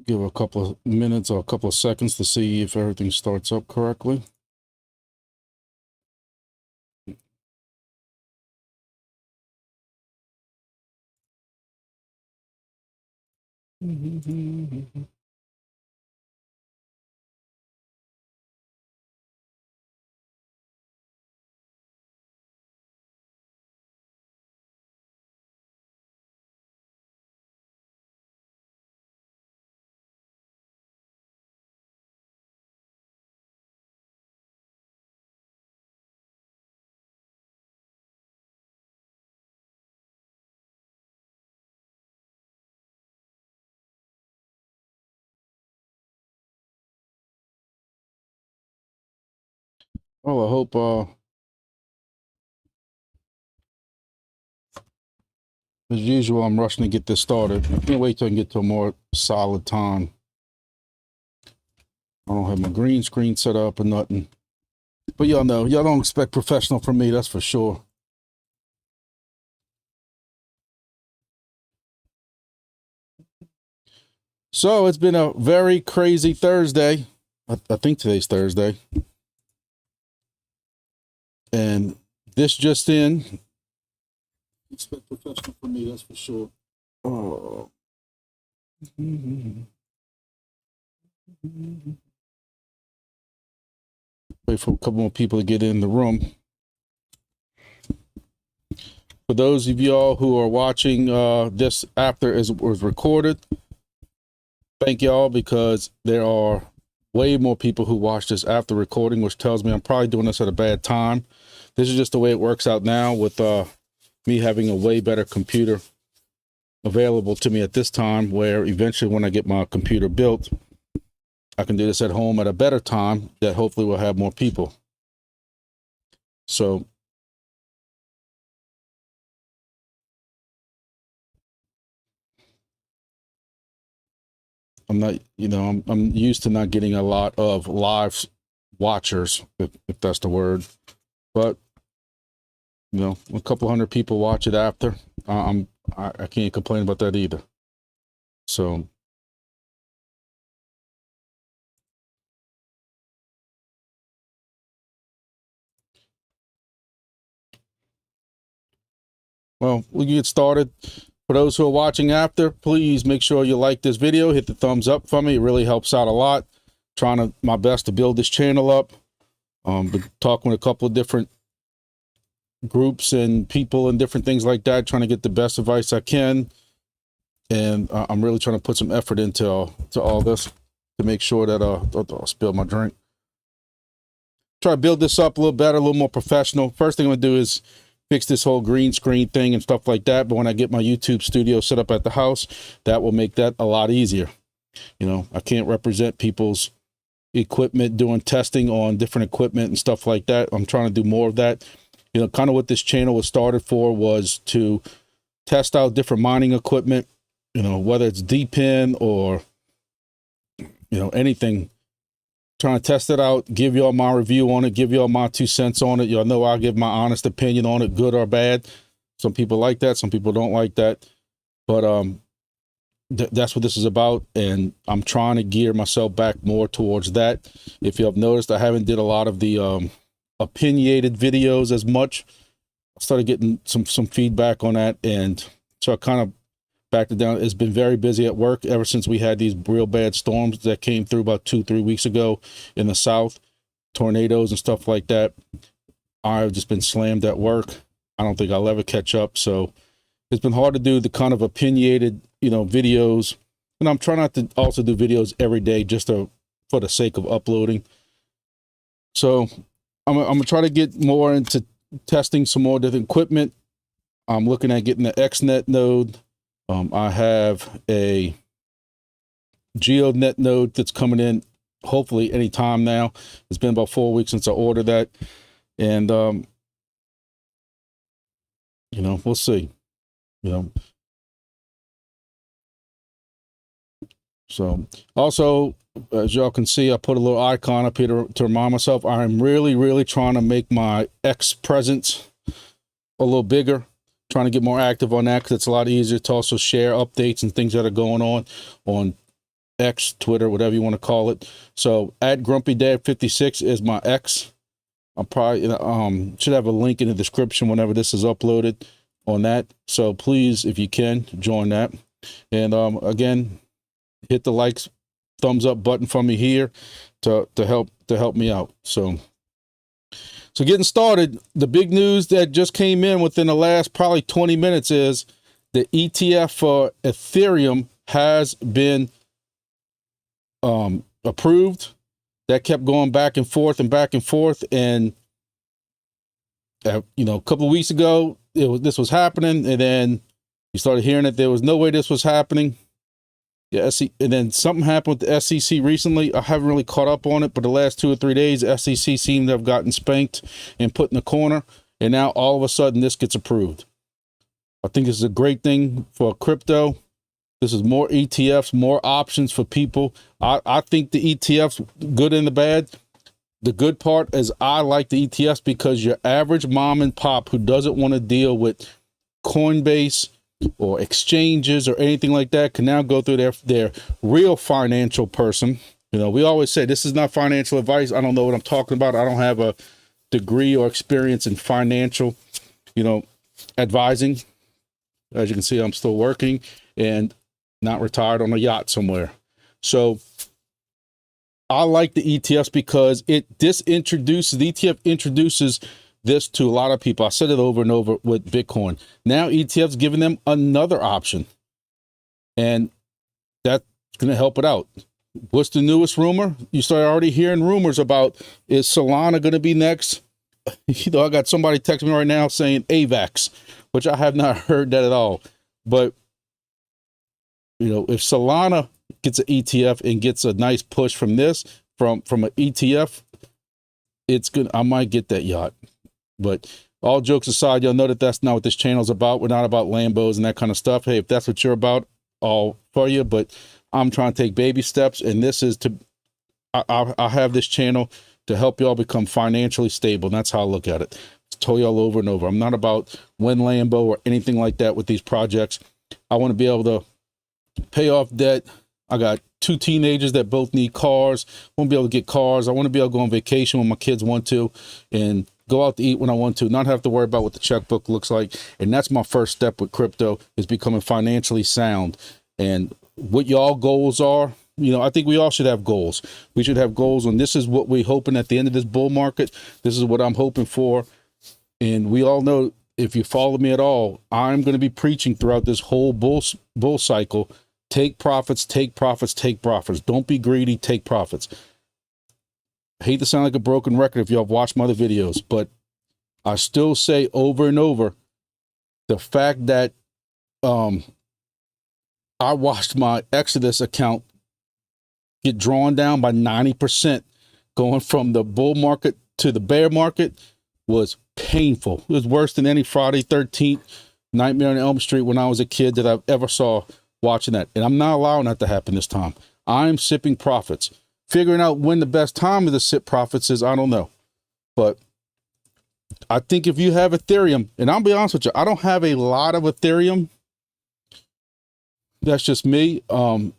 Give a couple of minutes or a couple of seconds to see if everything starts up correctly. Well, I hope as usual, I'm rushing to get this started. I can't wait till I can get to a more solid time. I don't have my green screen set up or nothing. But y'all know, y'all don't expect professional from me, that's for sure. So it's been a very crazy Thursday. I think today's Thursday. And this just in. Expect professional from me, that's for sure. Oh. Wait for a couple more people to get in the room. For those of y'all who are watching this after it was recorded, thank y'all, because there are way more people who watch this after recording, which tells me I'm probably doing this at a bad time. This is just the way it works out now with me having a way better computer available to me at this time, where eventually when I get my computer built, I can do this at home at a better time that hopefully will have more people. So I'm not, you know, I'm used to not getting a lot of live watchers, if that's the word, but you know, a couple hundred people watch it after. I can't complain about that either. So well, we can get started. For those who are watching after, please make sure you like this video, hit the thumbs up for me. It really helps out a lot. Trying my best to build this channel up. Been talking with a couple of different groups and people and different things like that, trying to get the best advice I can. And I'm really trying to put some effort into all this to make sure that I'll spill my drink. Try to build this up a little better, a little more professional. First thing I'm gonna do is fix this whole green screen thing and stuff like that. But when I get my YouTube studio set up at the house, that will make that a lot easier. You know, I can't represent people's equipment, doing testing on different equipment and stuff like that. I'm trying to do more of that. You know, kind of what this channel was started for was to test out different mining equipment, you know, whether it's D-pin or, you know, anything. Trying to test it out, give y'all my review on it, give y'all my 2 cents on it. Y'all know I'll give my honest opinion on it, good or bad. Some people like that, some people don't like that. But that's what this is about, and I'm trying to gear myself back more towards that. If you have noticed, I haven't did a lot of the opinionated videos as much. I started getting some feedback on that, and so I kind of backed it down. It's been very busy at work ever since we had these real bad storms that came through about 2-3 weeks ago in the south, tornadoes and stuff like that. I've just been slammed at work. I don't think I'll ever catch up, so it's been hard to do the kind of opinionated, you know, videos. And I'm trying not to also do videos every day just for the sake of uploading. So I'm gonna try to get more into testing some more different equipment. I'm looking at getting the XNet node. I have a GeoNet node that's coming in hopefully anytime now. It's been about 4 weeks since I ordered that. And, you know, we'll see. You know, so also, as y'all can see, I put a little icon up here to remind myself I'm really trying to make my X presence a little bigger, trying to get more active on that, because it's a lot easier to also share updates and things that are going on X, Twitter, whatever you want to call it. So at GrumpyDad56 is my X. I'm probably should have a link in the description whenever this is uploaded on that. So please, if you can, join that. And again, hit the likes, thumbs up button for me here to help me out. So getting started, the big news that just came in within the last probably 20 minutes is the ETF for Ethereum has been approved. That kept going back and forth and back and forth, and a couple of weeks ago this was happening, and then you started hearing that there was no way this was happening. Yeah, and then something happened with the SEC recently. I haven't really caught up on it, but the last 2 or 3 days, SEC seemed to have gotten spanked and put in the corner, and now all of a sudden this gets approved. I think this is a great thing for crypto. This is more ETFs, more options for people. I think the ETFs, good and the bad. The good part is I like the ETFs because your average mom and pop who doesn't want to deal with Coinbase or exchanges or anything like that can now go through their real financial person. We always say this is not financial advice. I don't know what I'm talking about. I don't have a degree or experience in financial, advising. As you can see, I'm still working and not retired on a yacht somewhere. So I like the ETFs because the ETF introduces this to a lot of people. I said it over and over with Bitcoin. Now ETFs giving them another option, and that's going to help it out. What's the newest rumor? You start already hearing rumors about, is Solana going to be next? I got somebody texting me right now saying AVAX, which I have not heard that at all. But if Solana gets an ETF and gets a nice push from this, from an ETF, it's good. I might get that yacht. But all jokes aside, y'all know that that's not what this channel is about. We're not about Lambos and that kind of stuff. Hey, if that's what you're about, all for you. But I'm trying to take baby steps, and this is I have this channel to help y'all become financially stable. And that's how I look at it. It's told y'all over and over. I'm not about win Lambo or anything like that with these projects. I want to be able to pay off debt. I got 2 teenagers that both need cars. I want to be able to get cars. I want to be able to go on vacation when my kids want to, and go out to eat when I want to, not have to worry about what the checkbook looks like. And that's my first step with crypto, is becoming financially sound. And what y'all goals are, I think we all should have goals. We should have goals on, this is what we're hoping at the end of this bull market. This is what I'm hoping for. And we all know, if you follow me at all, I'm going to be preaching throughout this whole bull cycle. Take profits, take profits, take profits. Don't be greedy, take profits. I hate to sound like a broken record if y'all have watched my other videos, but I still say over and over, the fact that I watched my Exodus account get drawn down by 90% going from the bull market to the bear market was painful. It was worse than any Friday 13th Nightmare on Elm Street when I was a kid that I ever saw watching that. And I'm not allowing that to happen this time. I'm sipping profits. Figuring out when the best time to sip profits is, I don't know. But I think if you have Ethereum, and I'll be honest with you, I don't have a lot of Ethereum. That's just me. I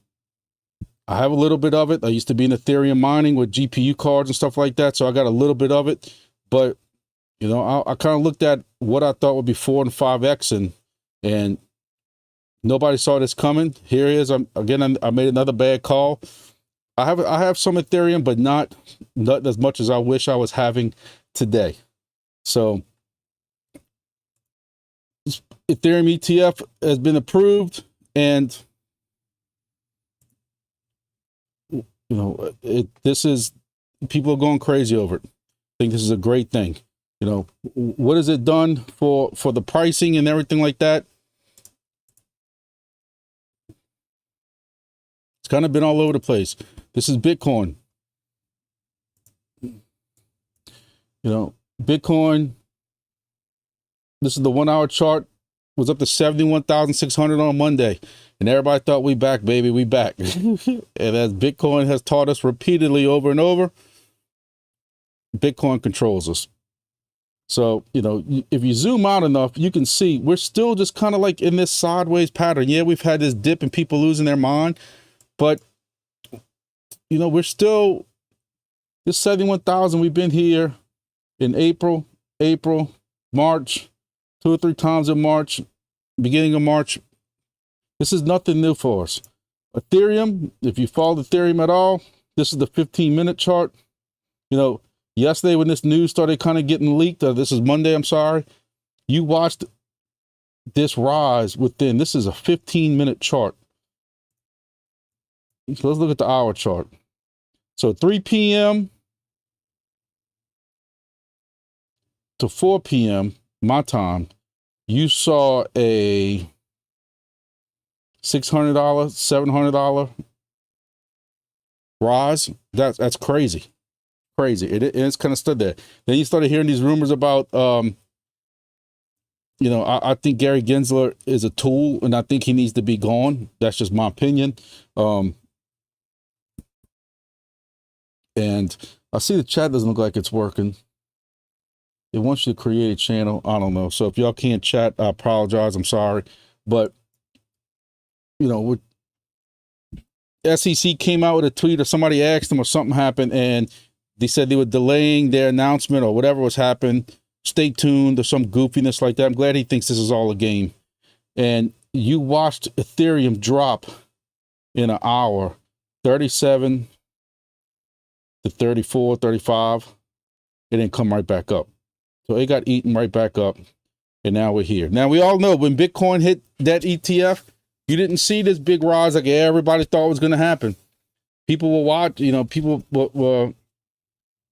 have a little bit of it. I used to be in Ethereum mining with GPU cards and stuff like that, so I got a little bit of it. But I kind of looked at what I thought would be 4 and 5x, and nobody saw this coming. Here it is. I made another bad call. I have some Ethereum, but not as much as I wish I was having today. So Ethereum ETF has been approved, and this is, people are going crazy over it. I think this is a great thing. What has it done for the pricing and everything like that? It's kind of been all over the place. This is Bitcoin. Bitcoin, this is the 1 hour chart, was up to 71,600 on Monday. And everybody thought we back, baby, we back. And as Bitcoin has taught us repeatedly over and over, Bitcoin controls us. So, if you zoom out enough, you can see we're still just kind of like in this sideways pattern. Yeah, we've had this dip and people losing their mind, but you know, we're still, this 71,000, we've been here in April, March, 2 or 3 times in March, beginning of March. This is nothing new for us. Ethereum, if you follow Ethereum at all, this is the 15-minute chart. You know, yesterday when this news started kind of getting leaked, this is Monday, I'm sorry, you watched this rise within, this is a 15-minute chart. So let's look at the hour chart. So 3 p.m. to 4 p.m. my time, you saw a $600, $700 rise. That's crazy. It's kind of stood there. Then you started hearing these rumors about, you know, I think Gary Gensler is a tool, and I think he needs to be gone. That's just my opinion. And I see the chat doesn't look like it's working. It wants you to create a channel. I don't know. So if y'all can't chat, I apologize. I'm sorry. But, you know, with SEC came out with a tweet, or somebody asked them, or something happened, and they said they were delaying their announcement or whatever was happening. Stay tuned, or some goofiness like that. I'm glad he thinks this is all a game. And you watched Ethereum drop in an hour, 37 to 34, 35. It didn't come right back up. So it got eaten right back up. And now we're here. Now we all know when Bitcoin hit that ETF, you didn't see this big rise like everybody thought was going to happen. People will watch, you know, people were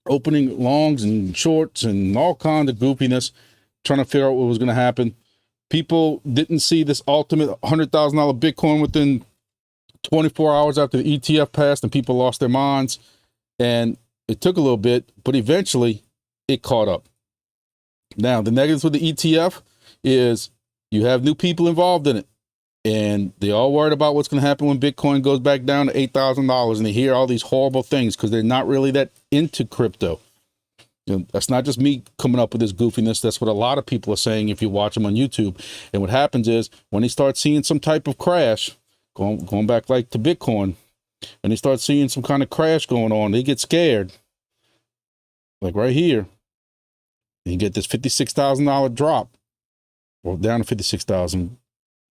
opening longs and shorts and all kinds of goofiness, trying to figure out what was going to happen. People didn't see this ultimate $100,000 Bitcoin within 24 hours after the ETF passed, and people lost their minds. And it took a little bit, but eventually it caught up. Now, the negatives with the ETF is you have new people involved in it, and they all worried about what's going to happen when Bitcoin goes back down to $8,000, and they hear all these horrible things because they're not really that into crypto. You know, that's not just me coming up with this goofiness. That's what a lot of people are saying if you watch them on YouTube. And what happens is when they start seeing some type of crash, going back like to Bitcoin, and they start seeing some kind of crash going on, they get scared. Like right here, you get this $56,000 drop, or down to 56,000.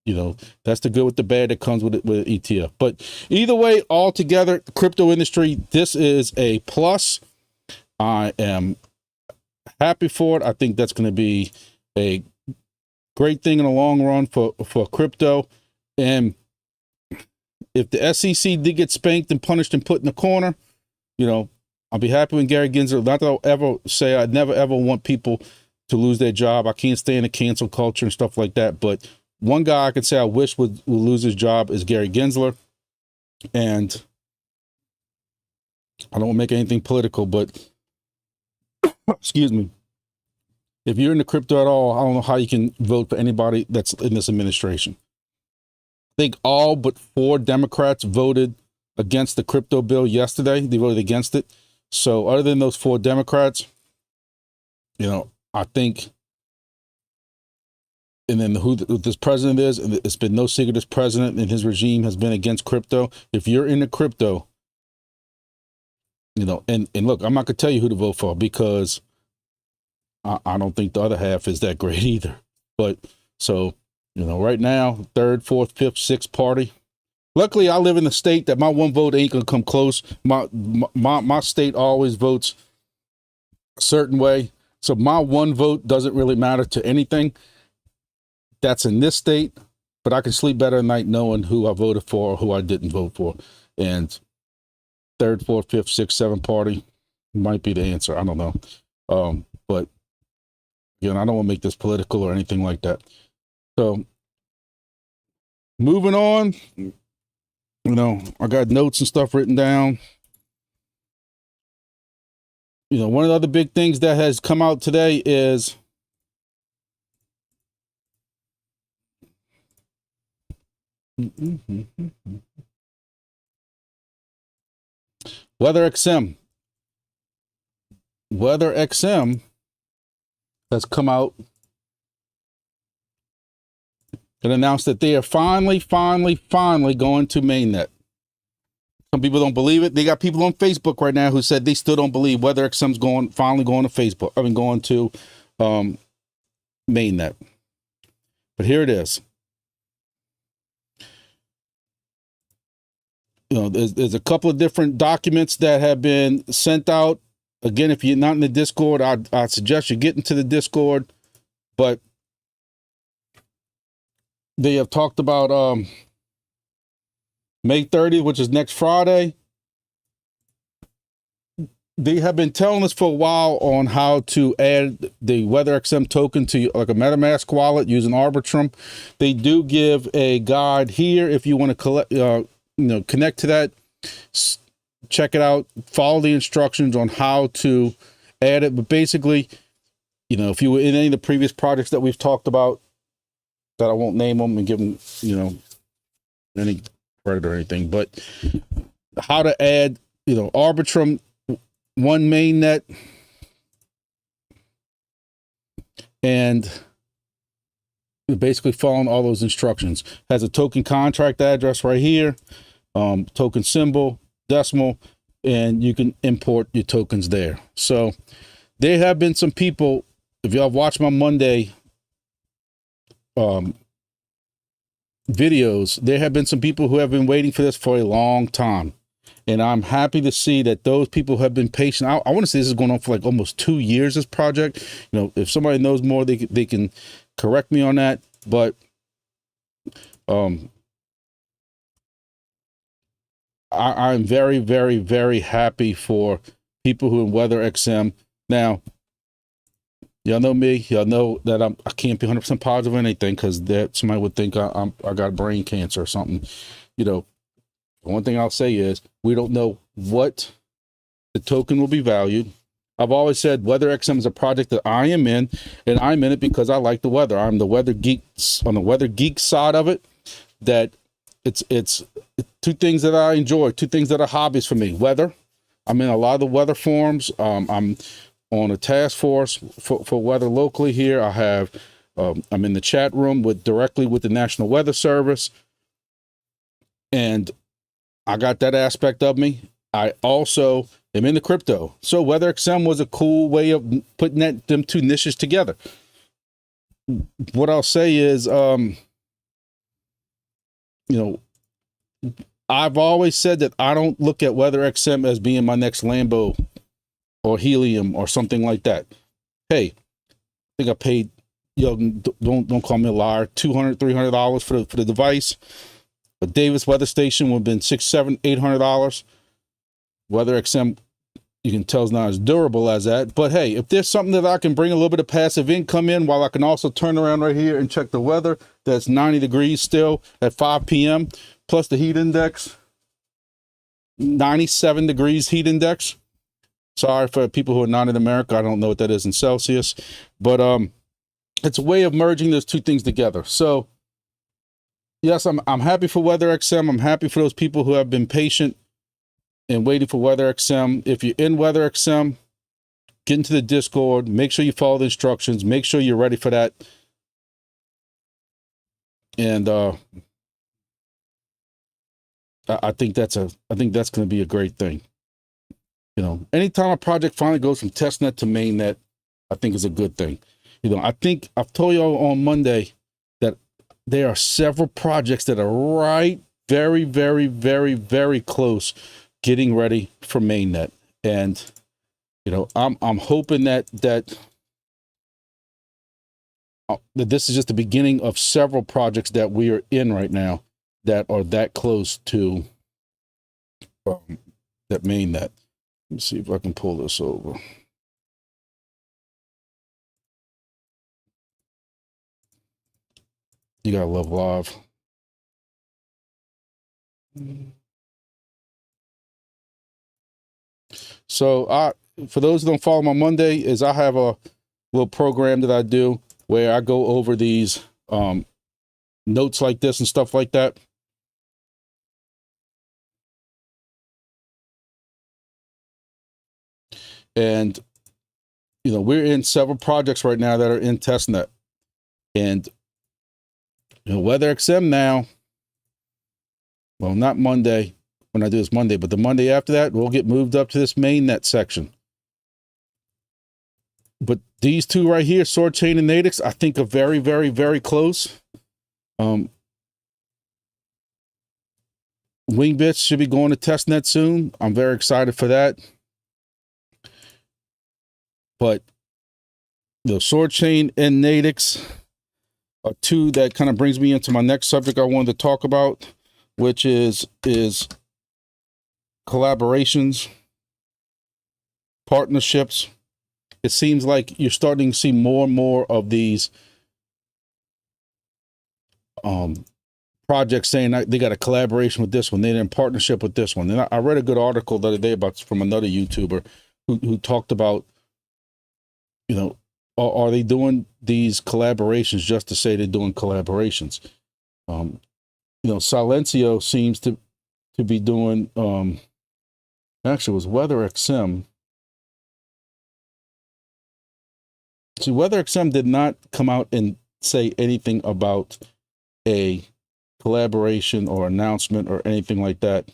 You know, that's the good with the bad that comes with it, with ETF. But either way, altogether, the crypto industry, this is a plus. I am happy for it. I think that's going to be a great thing in the long run for crypto. And if the SEC did get spanked and punished and put in the corner, you know, I'll be happy when Gary Gensler. Not that I'll ever say I'd never ever want people to lose their job. I can't stand the cancel culture and stuff like that. But one guy I could say I wish would lose his job is Gary Gensler. And I don't want to make anything political, but excuse me, if you're into crypto at all, I don't know how you can vote for anybody that's in this administration. I think all but 4 Democrats voted against the crypto bill yesterday. They voted against it. So other than those 4 Democrats, you know, I think, and then who this president is, and it's been no secret this president and his regime has been against crypto. If you're into crypto, you know, and look, I'm not going to tell you who to vote for, because I don't think the other half is that great either. But so, you know, right now, 3rd, 4th, 5th, 6th party. Luckily, I live in a state that my one vote ain't going to come close. My state always votes a certain way. So my one vote doesn't really matter to anything that's in this state, but I can sleep better at night knowing who I voted for or who I didn't vote for. And 3rd, 4th, 5th, 6th, 7th party might be the answer. I don't know. But again, I don't want to make this political or anything like that. So moving on, you know, I got notes and stuff written down. You know, one of the other big things that has come out today is WeatherXM. WeatherXM has come out and announced that they are finally going to Mainnet. Some people don't believe it. They got people on Facebook right now who said they still don't believe WeatherXM's finally going to Facebook. I mean, going to Mainnet. But here it is. You know, there's a couple of different documents that have been sent out. Again, if you're not in the Discord, I suggest you get into the Discord. But they have talked about May 30th, which is next Friday. They have been telling us for a while on how to add the WeatherXM token to like a MetaMask wallet using Arbitrum. They do give a guide here if you want to collect, connect to that. Check it out. Follow the instructions on how to add it. But basically, you know, if you were in any of the previous projects that we've talked about, that I won't name them and give them, you know, any credit or anything, but how to add, you know, Arbitrum, one mainnet, and basically following all those instructions. Has a token contract address right here, token symbol, decimal, and you can import your tokens there. So there have been some people, if y'all watched my Monday videos, there have been some people who have been waiting for this for a long time. And I'm happy to see that those people have been patient. I want to say this is going on for like almost 2 years, this project. You know, if somebody knows more, they can correct me on that. But I'm very, very, very happy for people who in WeatherXM. Now, y'all know me. Y'all know that I can't be 100% positive on anything because that somebody would think I got brain cancer or something. You know, the one thing I'll say is we don't know what the token will be valued. I've always said WeatherXM is a project that I am in, and I'm in it because I like the weather. I'm the weather geeks on the weather geek side of it. That it's two things that I enjoy, two things that are hobbies for me. Weather. I'm in a lot of the weather forums. I'm on a task force for weather locally here. I have I'm in the chat room directly with the National Weather Service, and I got that aspect of me. I also am in the crypto. So WeatherXM was a cool way of putting them two niches together. What I'll say is, you know, I've always said that I don't look at WeatherXM as being my next Lambo or Helium or something like that. Hey, I think I paid, don't call me a liar, $200, $300 for the device. A Davis weather station would have been $600, $700, $800. WeatherXM, you can tell, is not as durable as that. But hey, if there's something that I can bring a little bit of passive income in while I can also turn around right here and check the weather, that's 90 degrees still at 5 p.m. plus the heat index, 97 degrees heat index. Sorry for people who are not in America. I don't know what that is in Celsius, but it's a way of merging those two things together. So yes, I'm happy for WeatherXM. I'm happy for those people who have been patient and waiting for WeatherXM. If you're in WeatherXM, get into the Discord. Make sure you follow the instructions. Make sure you're ready for that. And I think that's going to be a great thing. You know, anytime a project finally goes from testnet to mainnet, I think is a good thing. You know, I think I've told y'all on Monday that there are several projects that are right, very, very, very, very close getting ready for mainnet. And, you know, I'm hoping that this is just the beginning of several projects that we are in right now that are that close to that mainnet. Let me see if I can pull this over. You gotta love live. So for those who don't follow my Monday, is I have a little program that I do where I go over these notes like this and stuff like that. And, you know, we're in several projects right now that are in testnet. And, you know, WeatherXM now, well, not Monday, when I do this Monday, but the Monday after that, we'll get moved up to this Mainnet section. But these two right here, Soarchain and Natix, I think are very, very, very close. Wingbits should be going to testnet soon. I'm very excited for that. But the Soarchain and Natix are two that kind of brings me into my next subject I wanted to talk about, which is collaborations, partnerships. It seems like you're starting to see more and more of these projects saying they got a collaboration with this one, they're in partnership with this one. And I read a good article the other day from another YouTuber who talked about, you know, are they doing these collaborations just to say they're doing collaborations? You know, Silencio seems to be doing, actually it was WeatherXM. See, WeatherXM did not come out and say anything about a collaboration or announcement or anything like that,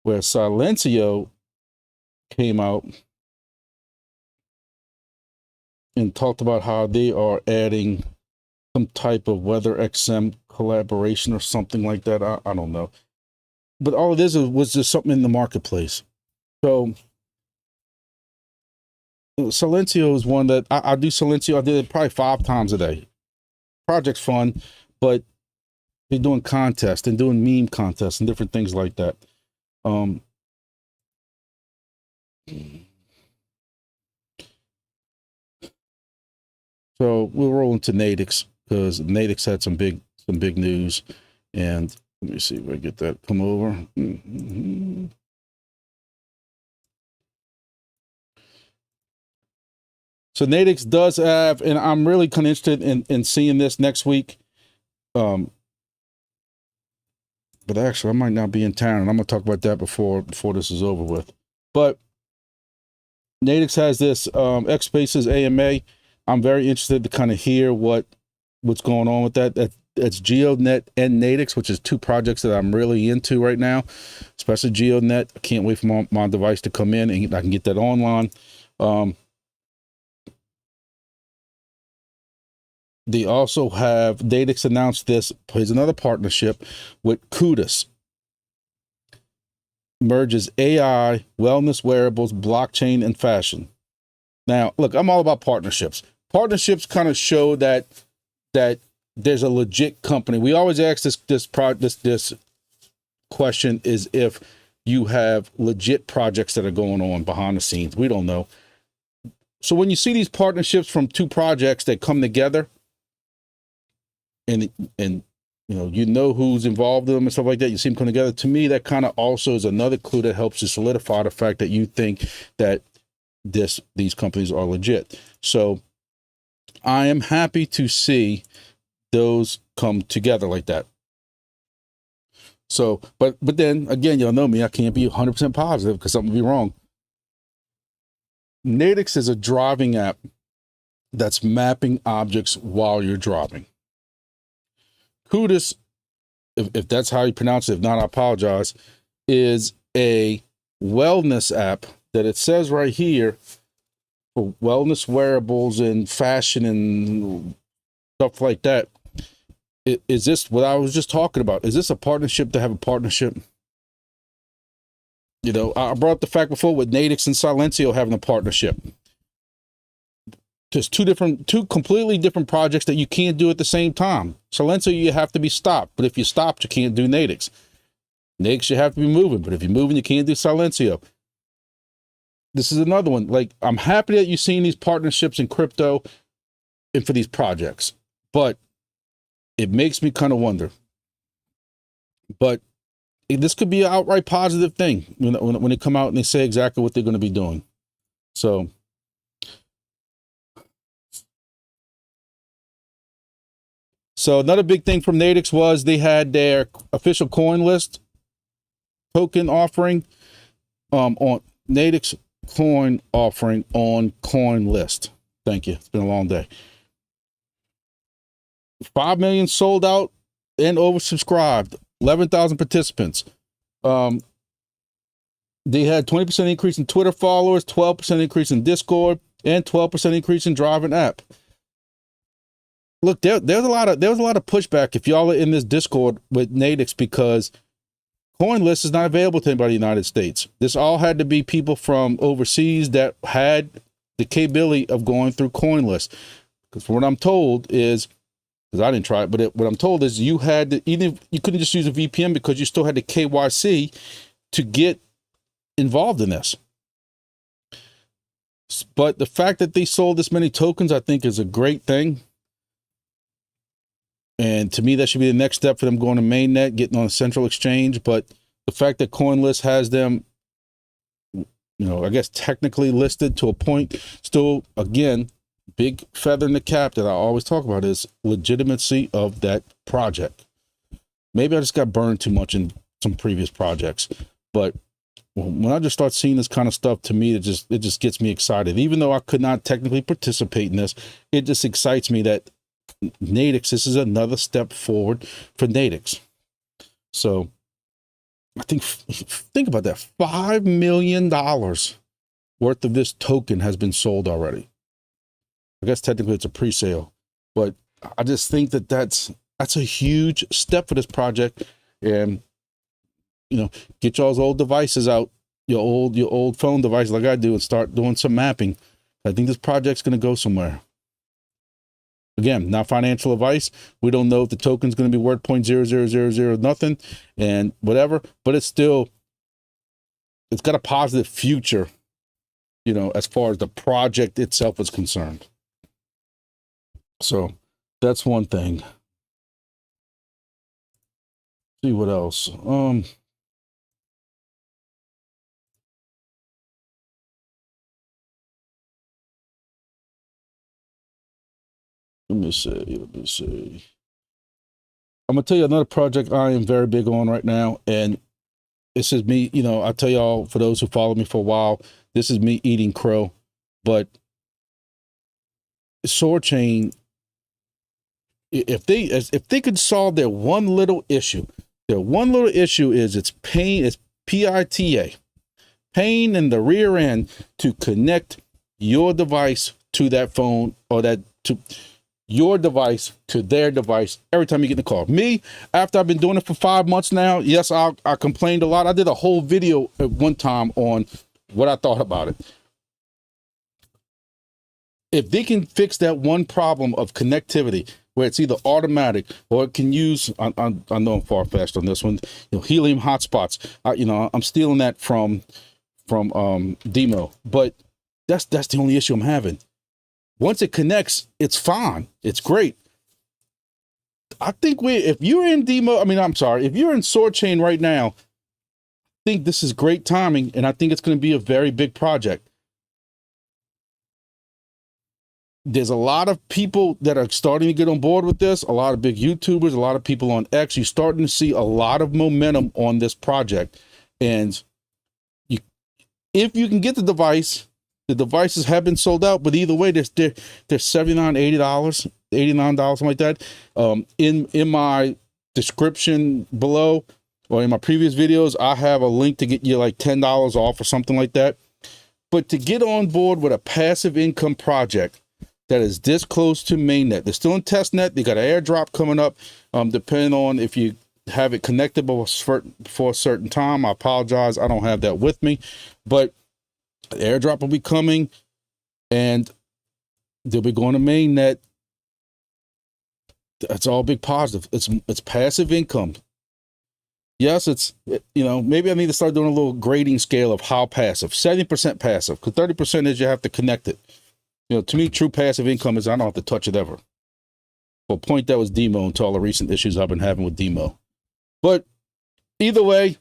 where Silencio came out and talked about how they are adding some type of WeatherXM collaboration or something like that. I don't know. But all of this was just something in the marketplace. So Silencio is one that I do Silencio. I did it probably 5 times a day. Project's fun, but they're doing contests and doing meme contests and different things like that. So we'll roll into Natix because Natix had some big news. And let me see if I get that come over. So Natix does have, and I'm really kind of interested in seeing this next week. But actually, I might not be in town, and I'm gonna talk about that before this is over with. But Natix has this X Spaces AMA. I'm very interested to kind of hear what's going on with that. That's GeoNet and Natix, which is 2 projects that I'm really into right now, especially GeoNet. I can't wait for my device to come in and I can get that online. They also have, Natix announced this, here's another partnership with Motus. Merges AI, wellness, wearables, blockchain, and fashion. Now, look, I'm all about partnerships. Partnerships kind of show that there's a legit company. We always ask this question is if you have legit projects that are going on behind the scenes. We don't know. So when you see these partnerships from 2 projects that come together, and you know who's involved in them and stuff like that, you see them come together, to me that kind of also is another clue that helps to solidify the fact that you think that these companies are legit. So I am happy to see those come together like that. So but then again, y'all know me, I can't be 100% positive because something will be wrong. Natix is a driving app that's mapping objects while you're driving. Motus, if that's how you pronounce it, if not, I apologize, is a wellness app that it says right here for wellness wearables and fashion and stuff like that. Is this what I was just talking about? Is this a partnership to have a partnership? You know, I brought up the fact before with Natix and Silencio having a partnership. Just two completely different projects that you can't do at the same time. Silencio, you have to be stopped, but if you stopped, you can't do Natix. Natix, you have to be moving, but if you're moving, you can't do Silencio. This is another one. Like, I'm happy that you're seeing these partnerships in crypto and for these projects, but it makes me kind of wonder. But this could be an outright positive thing when they come out and they say exactly what they're going to be doing. So another big thing from Natix was they had their official coin list token offering on Natix coin offering on coin list. Thank you. It's been a long day. 5 million sold out and oversubscribed. 11,000 participants. They had 20% increase in Twitter followers, 12% increase in Discord, and 12% increase in driving app. Look, there was a lot of pushback if y'all are in this Discord with Natix, because CoinList is not available to anybody in the United States. This all had to be people from overseas that had the capability of going through CoinList. Because what I'm told is, because I didn't try it, but what I'm told is you had to, even you couldn't just use a VPN because you still had to KYC to get involved in this. But the fact that they sold this many tokens, I think, is a great thing. And to me, that should be the next step for them going to Mainnet, getting on a central exchange. But the fact that CoinList has them, you know, I guess technically listed to a point, still, again, big feather in the cap that I always talk about is legitimacy of that project. Maybe I just got burned too much in some previous projects, but when I just start seeing this kind of stuff, to me, it just gets me excited. Even though I could not technically participate in this, it just excites me that Natix, this is another step forward for Natix. So I think about that. $5 million worth of this token has been sold already. I guess technically it's a pre-sale, but I just think that that's a huge step for this project. And you know, get y'all's old devices out, your old phone device like I do, and start doing some mapping. I think this project's going to go somewhere. Again, not financial advice. We don't know if the token's going to be worth 0.0000 nothing and whatever, but it's got a positive future, you know, as far as the project itself is concerned. So that's one thing. Let's see what else. Let me see. I'm gonna tell you another project I am very big on right now, and this is me. You know, I tell y'all, for those who follow me for a while, this is me eating crow. But Soarchain, if they could solve their one little issue, is it's PITA, pain in the rear end to connect your device to that phone, or to your device to their device every time you get the call. Me, after I've been doing it for 5 months now, yes, I complained a lot. I did a whole video at one time on what I thought about it. If they can fix that one problem of connectivity, where it's either automatic or it can use, I know I'm far-fetched on this one, you know, Helium hotspots. I'm stealing that from DIMO, but that's the only issue I'm having. Once it connects, it's fine. It's great. I think if you're in DIMO, if you're in Soarchain right now, I think this is great timing, and I think it's going to be a very big project. There's a lot of people that are starting to get on board with this, a lot of big YouTubers, a lot of people on X. You're starting to see a lot of momentum on this project. And if you can get the device, the devices have been sold out, but either way, they're $79, $80, $89, something like that. In my description below, or in my previous videos, I have a link to get you like $10 off or something like that. But to get on board with a passive income project that is this close to mainnet, they're still in test net. They got an airdrop coming up, depending on if you have it connected for a certain time. I apologize, I don't have that with me, but the airdrop will be coming, and they'll be going to mainnet. That's all big positive. It's passive income. Yes, it's, maybe I need to start doing a little grading scale of how passive. 70% passive, because 30% is you have to connect it. To me, true passive income is I don't have to touch it ever. For a point, that was DIMO until all the recent issues I've been having with DIMO. But either way,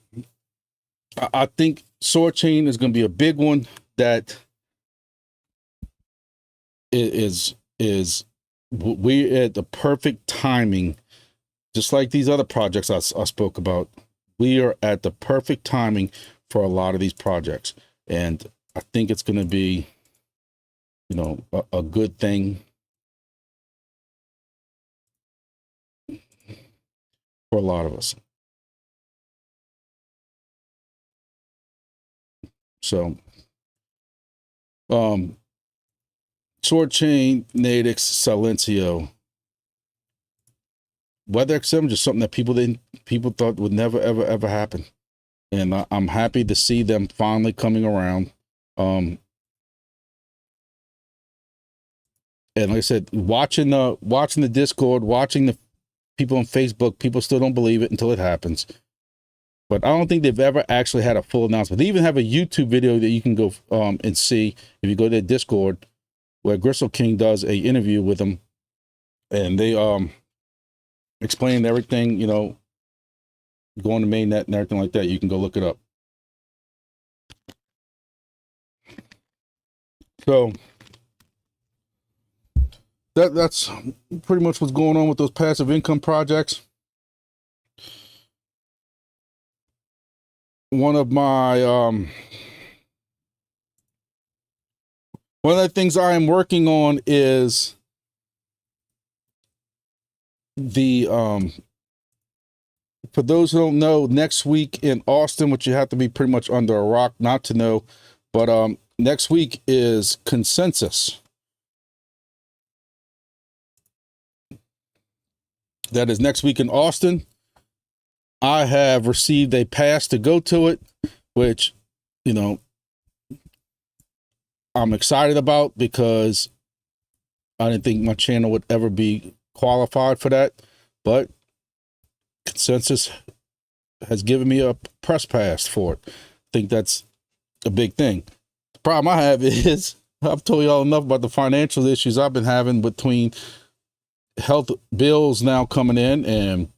I think Soarchain is going to be a big one that is we're at the perfect timing. Just like these other projects I spoke about, we are at the perfect timing for a lot of these projects. And I think it's going to be, a good thing for a lot of us. So, Soarchain Motus Silencio. WeatherXM, just something that people thought would never, ever happen. And I'm happy to see them finally coming around. And like I said, watching the Discord, watching the people on Facebook, people still don't believe it until it happens. But I don't think they've ever actually had a full announcement. They even have a YouTube video that you can go and see if you go to their Discord, where Gristle King does a interview with them, and they explain everything, you know, going to Mainnet and everything like that. You can go look it up. So that's pretty much what's going on with those passive income projects. One of the things I am working on is the for those who don't know, next week in Austin, which you have to be pretty much under a rock not to know, but next week is Consensus. That is next week in Austin. I have received a pass to go to it, which, you know, I'm excited about because I didn't think my channel would ever be qualified for that. But Consensus has given me a press pass for it. I think that's a big thing. The problem I have is I've told y'all enough about the financial issues I've been having between health bills now coming in and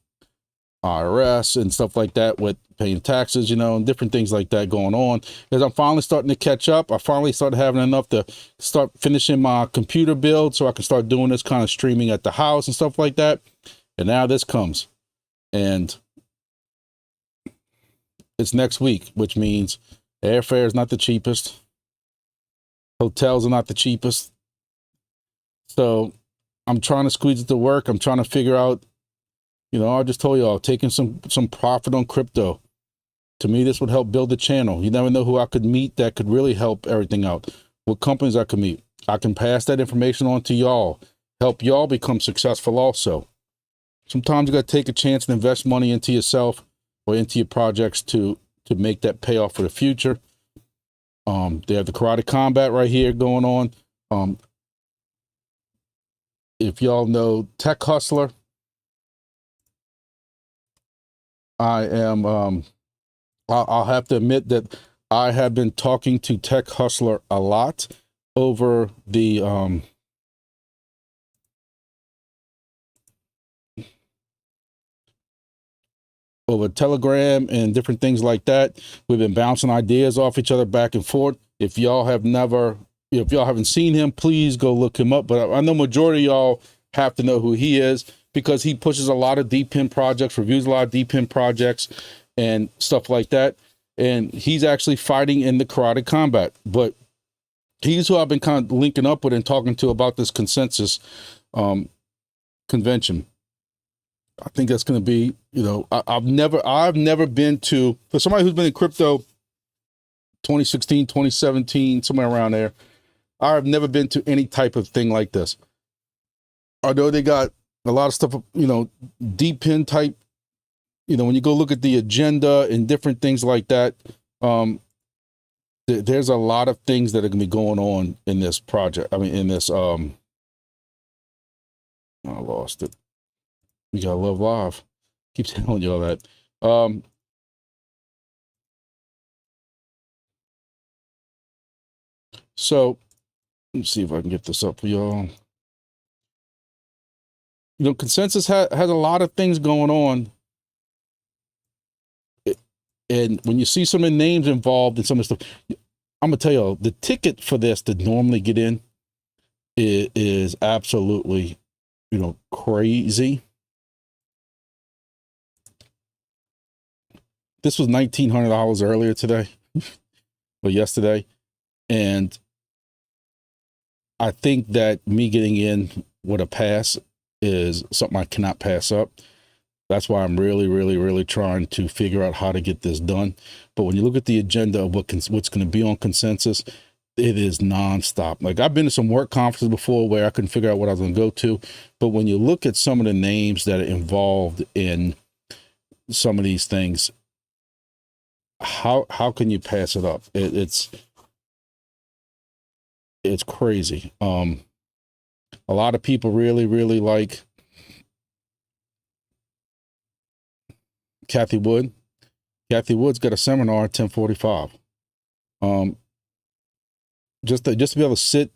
IRS and stuff like that, with paying taxes, you know, and different things like that going on. As I'm finally starting to catch up, I finally started having enough to start finishing my computer build so I can start doing this kind of streaming at the house and stuff like that. And now this comes, and it's next week, which means airfare is not the cheapest. Hotels are not the cheapest. So I'm trying to squeeze it to work. I'm trying to figure out, you know, I just told y'all, taking some profit on crypto. To me, this would help build the channel. You never know who I could meet that could really help everything out. What companies I could meet. I can pass that information on to y'all. Help y'all become successful also. Sometimes you got to take a chance and invest money into yourself or into your projects to make that payoff for the future. They have the Karate Combat right here going on. If y'all know Tech Hustler, I am, I'll have to admit that I have been talking to Tech Hustler a lot over the, over Telegram and different things like that. We've been bouncing ideas off each other back and forth. If y'all haven't seen him, please go look him up. But I know majority of y'all have to know who he is, because he pushes a lot of DPIN projects, reviews a lot of DPIN projects and stuff like that. And he's actually fighting in the Karate Combat. But he's who I've been kind of linking up with and talking to about this Consensus convention. I think that's going to be, you know, I've never been to, for somebody who's been in crypto 2016, 2017, somewhere around there, I've never been to any type of thing like this. Although they got a lot of stuff, you know, DPIN type, you know, when you go look at the agenda and different things like that, there's a lot of things that are going to be going on in this project. I mean, in this, I lost it. You gotta love live. Keep telling you all that. So let's see if I can get this up for y'all. You know, Consensus has a lot of things going on. And when you see some of the names involved in some of the stuff, I'm gonna tell you, the ticket for this to normally get in is absolutely, you know, crazy. This was $1,900 earlier today, or yesterday. And I think that me getting in with a pass is something I cannot pass up. That's why I'm really trying to figure out how to get this done. But when you look at the agenda of what's going to be on consensus, it is nonstop. Like, I've been to some work conferences before where I couldn't figure out what I was going to go to. But when you look at some of the names that are involved in some of these things, how can you pass it up? It's crazy. A lot of people really like Kathy Wood. Kathy Wood's got a seminar at 10:45. Just to be able to sit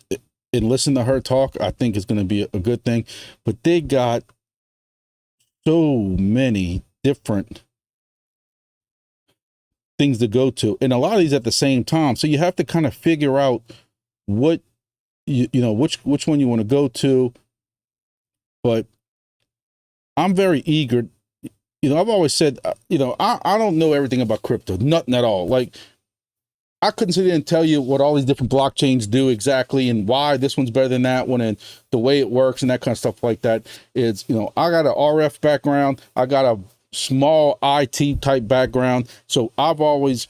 and listen to her talk, I think is going to be a good thing. But they got so many different things to go to, and a lot of these at the same time. So you have to kind of figure out what you know which one you want to go to. But I'm very eager. You know, I've always said, you know, I don't know everything about crypto, nothing at all. Like, I couldn't sit there and tell you what all these different blockchains do exactly and why this one's better than that one and the way it works and that kind of stuff like that. It's, you know, I got an RF background. I got a small IT type background. So I've always,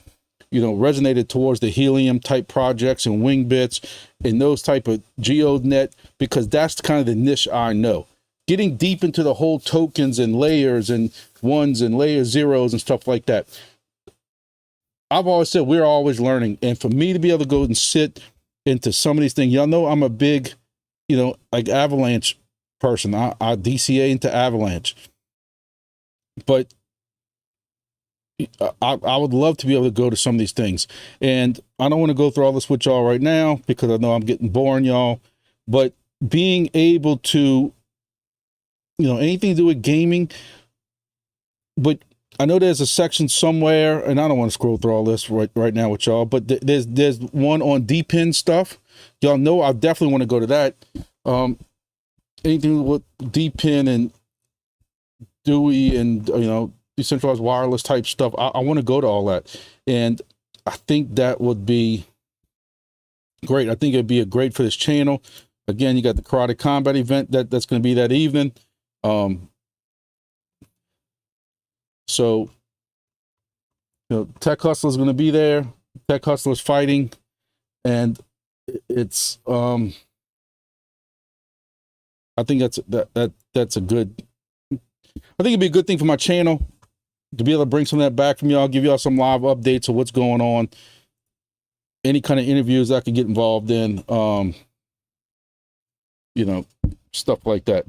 you know, resonated towards the Helium type projects and Wingbits and those type of GeoNet, because that's kind of the niche I know. Getting deep into the whole tokens and layers and ones and layer zeros and stuff like that. I've always said we're always learning. And for me to be able to go and sit into some of these things, y'all know I'm a big, you know, like Avalanche person. I DCA into Avalanche. But I would love to be able to go to some of these things. And I don't want to go through all this with y'all right now because I know I'm getting boring, y'all. But being able to, you know, anything to do with gaming, but I know there's a section somewhere, and I don't want to scroll through all this right now with y'all, but there's one on DPIN stuff. Y'all know I definitely want to go to that. Anything with DPIN and Dewey and, you know, decentralized wireless type stuff, I want to go to all that. And I think that would be great. I think it'd be great for this channel. Again, you got the Karate Combat event that's going to be that evening. So, you know, Tech Hustler's going to be there. Tech Hustler's fighting, and it's I think that's a good. I think it'd be a good thing for my channel to be able to bring some of that back from y'all, give y'all some live updates of what's going on, any kind of interviews I could get involved in, you know, stuff like that.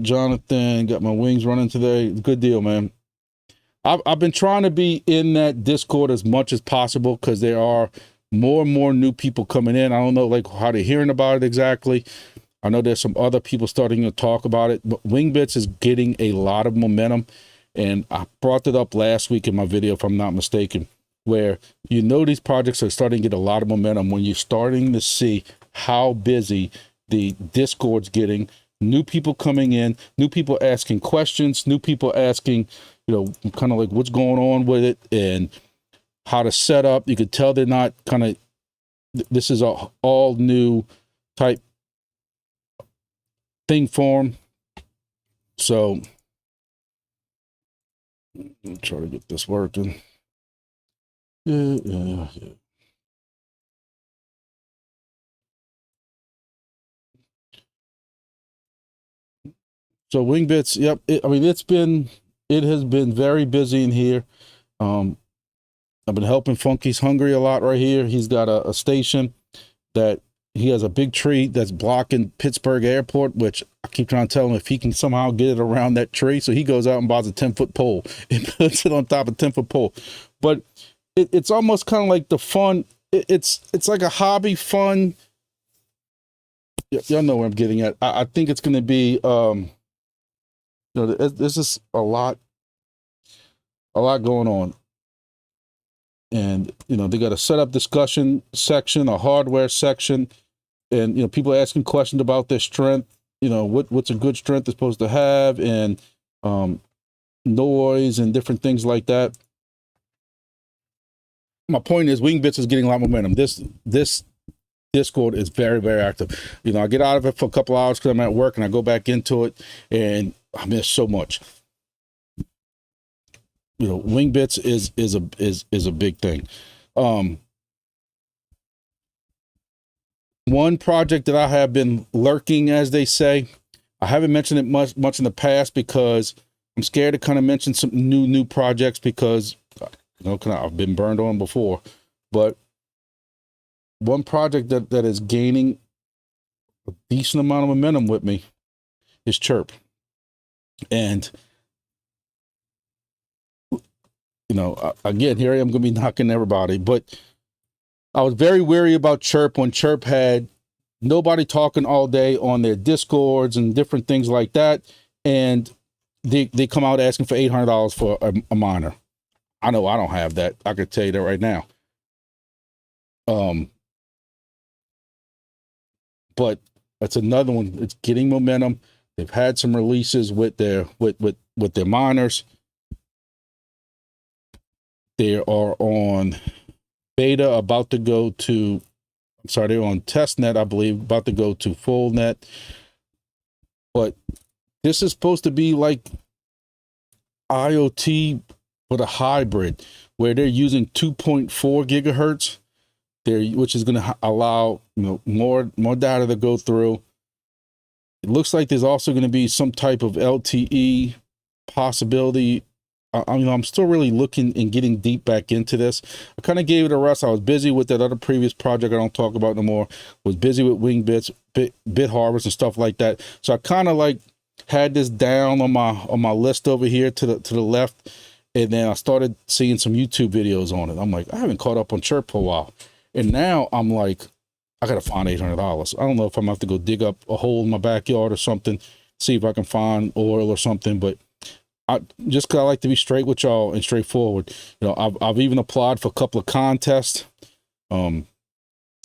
Jonathan, got my wings running today. Good deal, man. I've been trying to be in that Discord as much as possible because there are more and more new people coming in. I don't know like how they're hearing about it exactly. I know there's some other people starting to talk about it, but Wingbits is getting a lot of momentum. And I brought it up last week in my video, if I'm not mistaken, where you know these projects are starting to get a lot of momentum when you're starting to see how busy the Discord's getting. New people coming in, new people asking questions, new people asking, you know, kind of like what's going on with it and how to set up. You could tell they're not kind of, this is a all new type thing for them. So, I'm trying to get this working. Yeah. So Wingbits, yep. I mean, it has been very busy in here. I've been helping Funky's Hungry a lot right here. He's got a station that he has a big tree that's blocking Pittsburgh Airport, which I keep trying to tell him if he can somehow get it around that tree. So he goes out and buys a 10-foot pole and puts it on top of a 10-foot pole. But it's almost kind of like the fun. It's like a hobby fun. Y'all know where I'm getting at. I think it's going to be, you know, this is a lot going on. And, you know, they got a setup discussion section, a hardware section, and, you know, people asking questions about their strength, you know, what's a good strength they're supposed to have, and noise and different things like that. My point is Wingbits is getting a lot of momentum. This Discord is very, very active. You know, I get out of it for a couple hours because I'm at work, and I go back into it, and I miss so much. You know, Wingbits is a big thing. One project that I have been lurking, as they say, I haven't mentioned it much in the past because I'm scared to kind of mention some new projects because, you know, I've been burned on before. But one project that is gaining a decent amount of momentum with me is CHIRP. And, you know, again, here I am going to be knocking everybody, but I was very wary about CHIRP when CHIRP had nobody talking all day on their Discords and different things like that. And they come out asking for $800 for a miner. I know I don't have that. I could tell you that right now. But that's another one. It's getting momentum. They've had some releases with their miners. They are on beta, about to go to, I'm sorry, they're on test net, I believe, about to go to full net. But this is supposed to be like IoT with a hybrid where they're using 2.4 gigahertz. Which is going to allow, you know, more data to go through. It looks like there's also going to be some type of LTE possibility. I'm still really looking and getting deep back into this. I kind of gave it a rest. I was busy with that other previous project I don't talk about no more. Was busy with Wingbits, bit harvest and stuff like that. So I kind of like had this down on my list over here to the left, and then I started seeing some YouTube videos on it. I'm like, I haven't caught up on CHIRP for a while. And now I'm like, I got to find $800. I don't know if I'm going to have to go dig up a hole in my backyard or something, see if I can find oil or something. But I just because I like to be straight with y'all and straightforward. You know, I've even applied for a couple of contests. You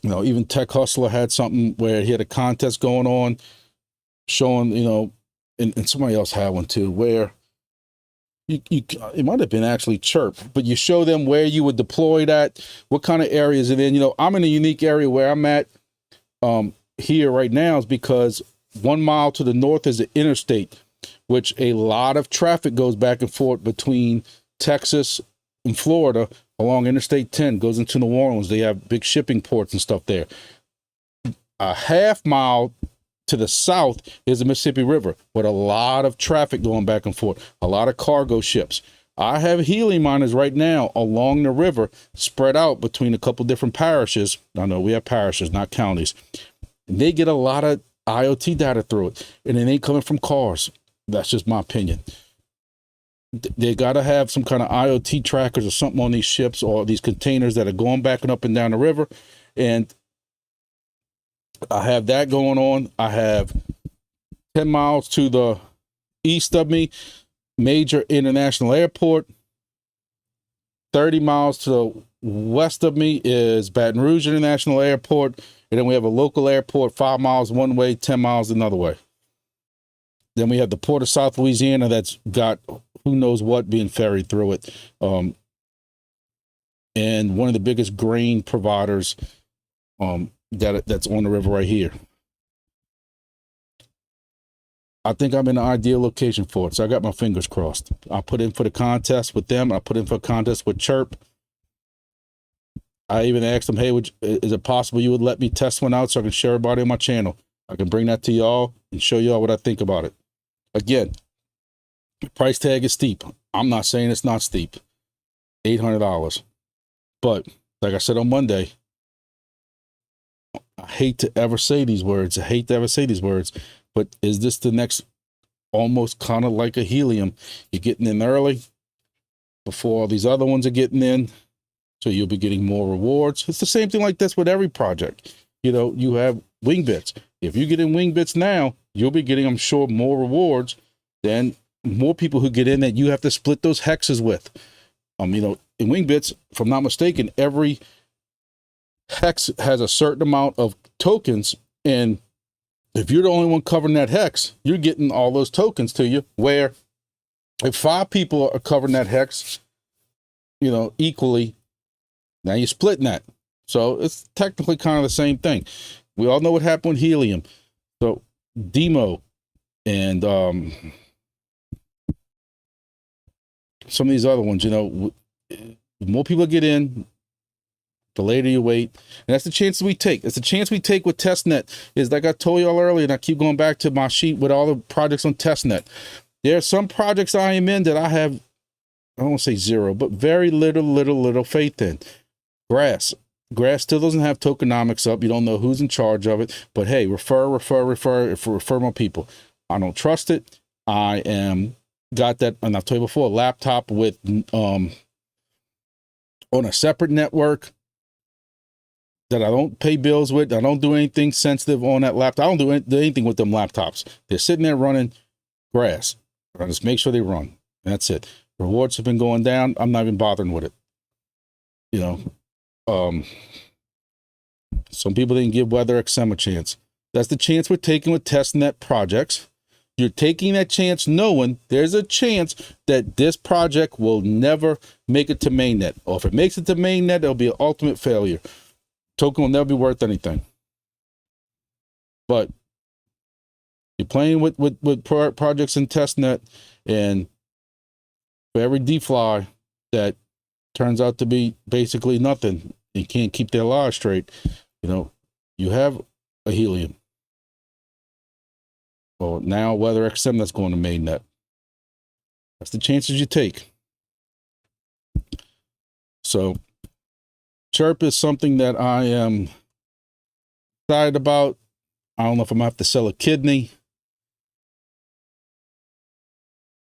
know, even Tech Hustler had something where he had a contest going on showing, you know, and somebody else had one too, where it might have been actually CHIRP, but you show them where you would deploy that, what kind of areas it in. You know, I'm in a unique area where I'm at here right now is because 1 mile to the north is the interstate, which a lot of traffic goes back and forth between Texas and Florida along Interstate 10, goes into New Orleans. They have big shipping ports and stuff there. A half mile to the south is the Mississippi River with a lot of traffic going back and forth, a lot of cargo ships. I have helium miners right now along the river spread out between a couple different parishes. I know we have parishes, not counties. And they get a lot of IoT data through it, and it ain't coming from cars. That's just my opinion. They got to have some kind of IoT trackers or something on these ships or these containers that are going back and up and down the river. And I have that going on. I have 10 miles to the east of me, major international airport. 30 miles to the west of me is Baton Rouge International Airport. And then we have a local airport, 5 miles one way, 10 miles another way. Then we have the Port of South Louisiana that's got who knows what being ferried through it. And one of the biggest grain providers that's on the river right here. I think I'm in the ideal location for it, so I got my fingers crossed. I put in for the contest with them. I put in for a contest with CHIRP. I even asked them, hey, is it possible you would let me test one out so I can share everybody on my channel? I can bring that to y'all and show y'all what I think about it. Again, the price tag is steep. I'm not saying it's not steep. $800. But like I said on Monday, I hate to ever say these words. But is this the next, almost kind of like a Helium? You're getting in early before all these other ones are getting in. So you'll be getting more rewards. It's the same thing like this with every project. You know, you have Wingbits. If you get in Wingbits now, you'll be getting, I'm sure, more rewards than more people who get in that you have to split those hexes with. You know, in Wingbits, if I'm not mistaken, every hex has a certain amount of tokens, and if you're the only one covering that hex, you're getting all those tokens to you, where if 5 people are covering that hex, you know, equally, now you're splitting that. So it's technically kind of the same thing. We all know what happened with Helium. So DIMO and some of these other ones, you know, the more people get in, the later you wait. And that's the chance we take. It's the chance we take with testnet. Is like I told y'all earlier, and I keep going back to my sheet with all the projects on testnet. There are some projects I am in that I have, I don't want to say zero, but very little faith in. Grass still doesn't have tokenomics up. You don't know who's in charge of it. But hey, refer more people. I don't trust it. I am got that, and I've told you before, laptop with on a separate network that I don't pay bills with. I don't do anything sensitive on that laptop. I don't do anything with them laptops. They're sitting there running grass. I just make sure they run. That's it. Rewards have been going down. I'm not even bothering with it. You know, some people didn't give WeatherXM a chance. That's the chance we're taking with testnet projects. You're taking that chance knowing there's a chance that this project will never make it to mainnet. Or if it makes it to mainnet, it'll be an ultimate failure. Token will never be worth anything. But you're playing with projects in testnet, and for every defly that turns out to be basically nothing, you can't keep their lives straight, you know, you have a Helium. Well, now WeatherXM that's going to mainnet. That's the chances you take. So CHIRP is something that I am excited about. I don't know if I'm gonna have to sell a kidney.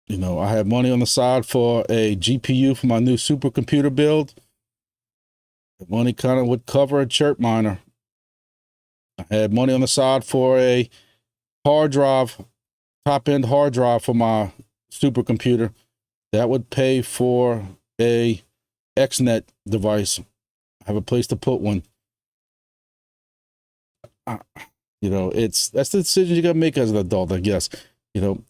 You know, I have money on the side for a GPU for my new supercomputer build. The money kind of would cover a CHIRP miner. I had money on the side for a hard drive, top-end hard drive for my supercomputer. That would pay for a XNet device. I have a place to put one. You know, that's the decision you got to make as an adult, I guess. You know,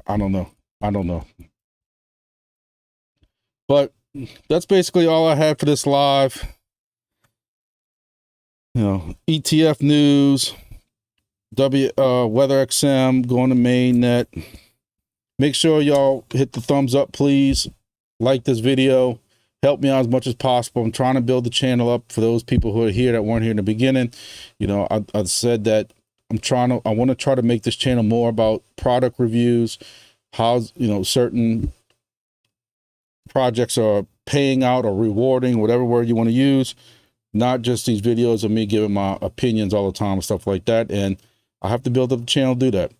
I don't know. But that's basically all I have for this live. You know, ETF news, WeatherXM going to mainnet. Make sure y'all hit the thumbs up, please. Like this video. Help me out as much as possible. I'm trying to build the channel up for those people who are here that weren't here in the beginning. You know, I said that I want to try to make this channel more about product reviews, how, you know, certain projects are paying out or rewarding, whatever word you want to use, not just these videos of me giving my opinions all the time and stuff like that. And I have to build up the channel to do that.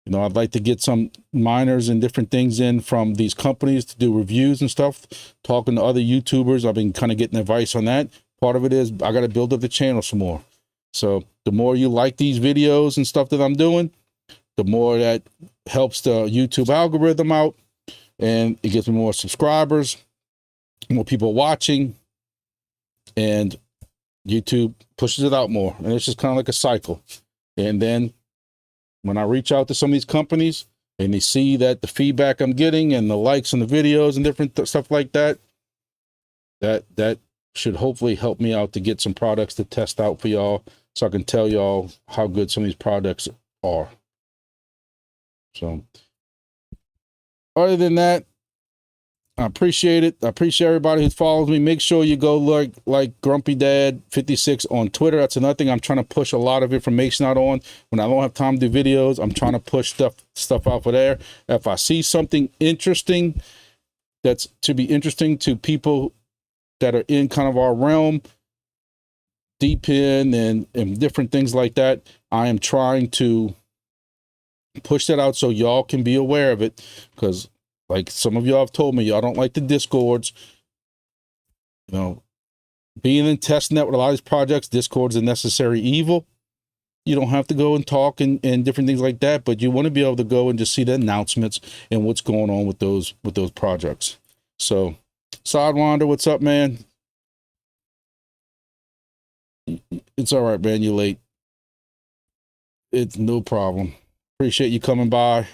You know, I'd like to get some miners and different things in from these companies to do reviews and stuff, talking to other YouTubers. I've been kind of getting advice on that. Part of it is I got to build up the channel some more. So the more you like these videos and stuff that I'm doing, the more that helps the YouTube algorithm out, and it gets me more subscribers, more people watching, and YouTube pushes it out more. And it's just kind of like a cycle. And then when I reach out to some of these companies and they see that the feedback I'm getting and the likes on the videos and different stuff like that, that should hopefully help me out to get some products to test out for y'all, so I can tell y'all how good some of these products are. So other than that, I appreciate it. I appreciate everybody who follows me. Make sure you go like GrumpyDad 56 on Twitter. That's another thing I'm trying to push a lot of information out on. When I don't have time to do videos, I'm trying to push stuff out for there. If I see something interesting that's to be interesting to people that are in kind of our realm, deep in and different things like that, I am trying to push that out so y'all can be aware of it, because like some of y'all have told me, y'all don't like the Discords. You know, being in testnet with a lot of these projects, Discord's a necessary evil. You don't have to go and talk and different things like that, but you want to be able to go and just see the announcements and what's going on with those projects. So, Sidewinder, what's up, man? It's all right, man. You're late. It's no problem. Appreciate you coming by.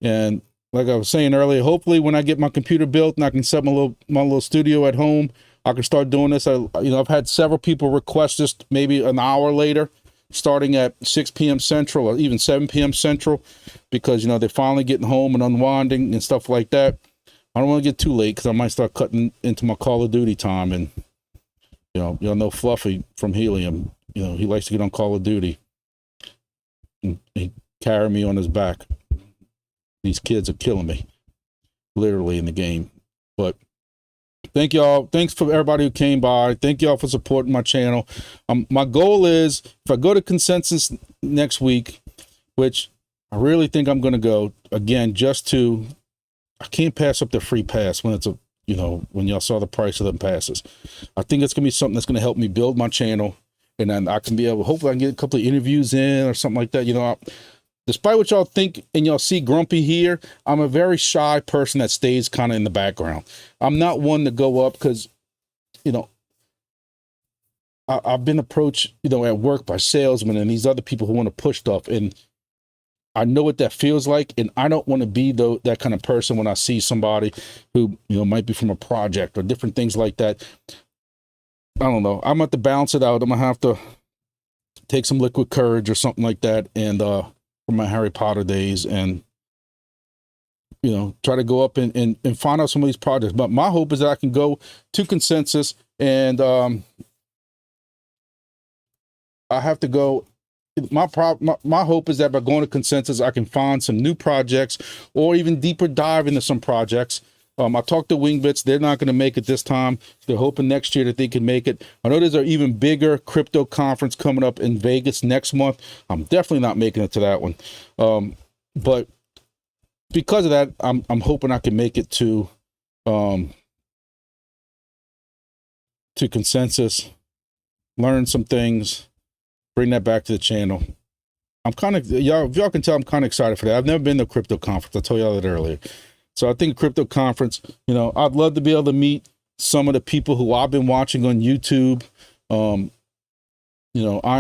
And like I was saying earlier, hopefully when I get my computer built and I can set my little studio at home, I can start doing this. I've had several people request this maybe an hour later, starting at 6 p.m. Central or even 7 p.m. Central, because, they're finally getting home and unwinding and stuff like that. I don't want to get too late because I might start cutting into my Call of Duty time. And, y'all know Fluffy from Helium, he likes to get on Call of Duty. And he carry me on his back. These kids are killing me, literally, in the game. But thank y'all. Thanks for everybody who came by. Thank y'all for supporting my channel. My goal is, if I go to consensus next week, which I really think I'm going to go, again, I can't pass up the free pass when it's when y'all saw the price of them passes. I think it's going to be something that's going to help me build my channel. And then I can be able, hopefully I can get a couple of interviews in or something like that. Despite what y'all think and y'all see Grumpy here, I'm a very shy person that stays kind of in the background. I'm not one to go up because, I've been approached, at work by salesmen and these other people who want to push stuff. And I know what that feels like. And I don't want to be that kind of person when I see somebody who, might be from a project or different things like that. I don't know. I'm going to have to balance it out. I'm going to have to take some liquid courage or something like that. And, from my Harry Potter days, and try to go up and find out some of these projects. But my hope is that I can go to consensus, and I have to go. My hope is that by going to consensus, I can find some new projects or even deeper dive into some projects. I talked to Wingbits. They're not going to make it this time. They're hoping next year that they can make it. I know there's an even bigger crypto conference coming up in Vegas next month. I'm definitely not making it to that one. But because of that, I'm hoping I can make it to consensus, learn some things, bring that back to the channel. I'm kind of, y'all can tell I'm kind of excited for that. I've never been to a crypto conference. I told y'all that earlier. So I think crypto conference, I'd love to be able to meet some of the people who I've been watching on YouTube. I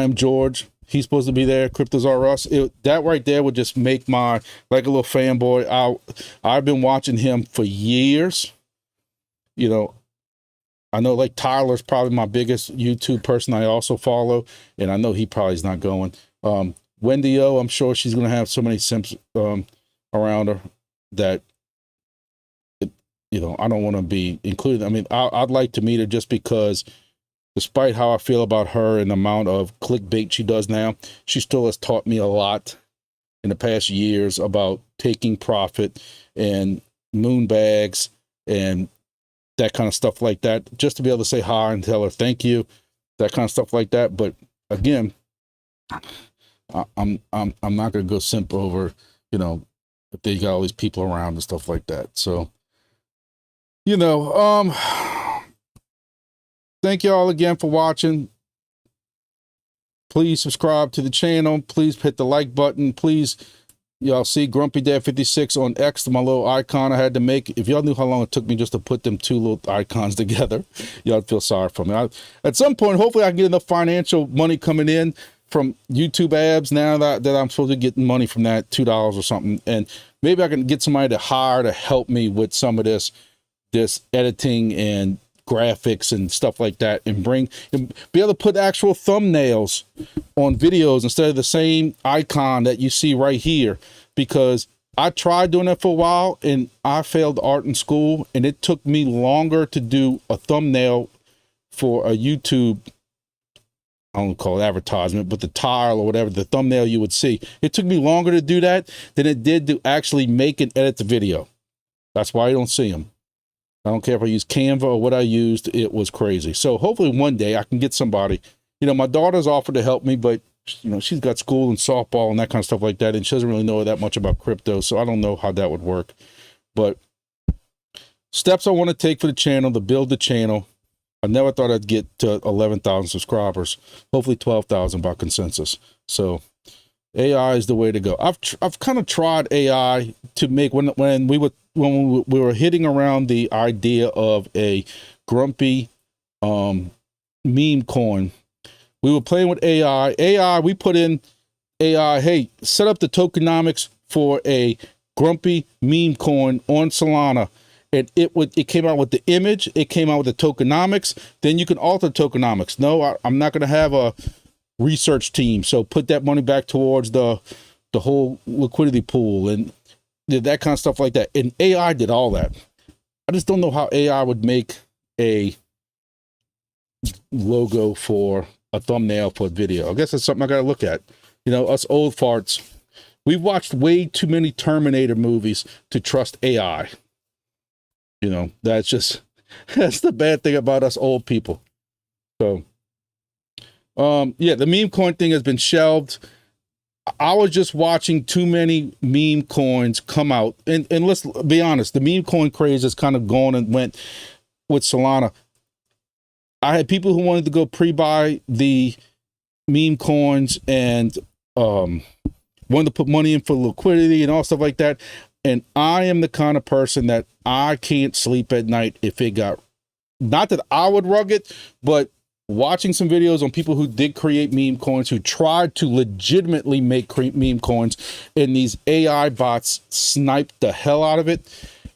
Am George. He's supposed to be there. Cryptos Are Us. That right there would just make my, like a little fanboy. I've been watching him for years. I know like Tyler's probably my biggest YouTube person I also follow. And I know he probably is not going. Wendy O, I'm sure she's going to have so many simps around her that, I don't want to be included. I mean, I'd like to meet her just because, despite how I feel about her and the amount of clickbait she does now, she still has taught me a lot in the past years about taking profit and moon bags and that kind of stuff like that. Just to be able to say hi and tell her thank you, that kind of stuff like that. But again, I'm not going to go simp over, if they got all these people around and stuff like that. So. Thank you all again for watching. Please subscribe to the channel. Please hit the like button. Please, y'all see GrumpyDad 56 on X, my little icon I had to make. If y'all knew how long it took me just to put them two little icons together, y'all'd feel sorry for me. At some point, hopefully I can get enough financial money coming in from YouTube ads now that I'm supposed to get money from that, $2 or something. And maybe I can get somebody to hire to help me with some of this editing and graphics and stuff like that, and be able to put actual thumbnails on videos instead of the same icon that you see right here, because I tried doing that for a while and I failed art in school, and it took me longer to do a thumbnail for a YouTube, I don't call it advertisement, but the tile or whatever, the thumbnail you would see. It took me longer to do that than it did to actually make and edit the video. That's why you don't see them. I don't care if I use Canva or what I used. It was crazy. So hopefully one day I can get somebody. My daughter's offered to help me, but she's got school and softball and that kind of stuff like that, and she doesn't really know that much about crypto, so I don't know how that would work. But steps I want to take for the channel, to build the channel. I never thought I'd get to 11,000 subscribers. Hopefully 12,000 by consensus. So AI is the way to go. I've kind of tried AI to make, when we were hitting around the idea of a Grumpy meme coin. We were playing with AI. We put in AI, hey, set up the tokenomics for a Grumpy meme coin on Solana. and it came out with the image, it came out with the tokenomics. Then you can alter tokenomics. No, I'm not going to have a research team, so put that money back towards the whole liquidity pool and that kind of stuff like that. And AI did all that. I just don't know how AI would make a logo for a thumbnail for a video. I guess that's something I got to look at. You know, us old farts, we've watched way too many Terminator movies to trust AI. You know, that's the bad thing about us old people. So, yeah, the meme coin thing has been shelved. I was just watching too many meme coins come out. And let's be honest, the meme coin craze has kind of gone and went with Solana. I had people who wanted to go pre-buy the meme coins and wanted to put money in for liquidity and all stuff like that. And I am the kind of person that I can't sleep at night if it got, not that I would rug it, but watching some videos on people who did create meme coins, who tried to legitimately make meme coins, and these AI bots sniped the hell out of it.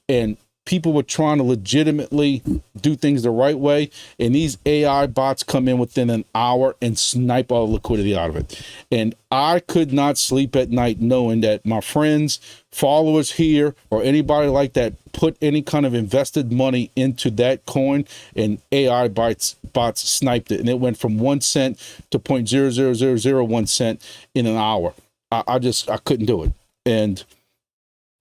And people were trying to legitimately do things the right way, and these AI bots come in within an hour and snipe all the liquidity out of it. And I could not sleep at night knowing that my friends, followers here, or anybody like that put any kind of invested money into that coin, and AI bots sniped it, and it went from 1 cent to 0.00001 cent in an hour. I couldn't do it. And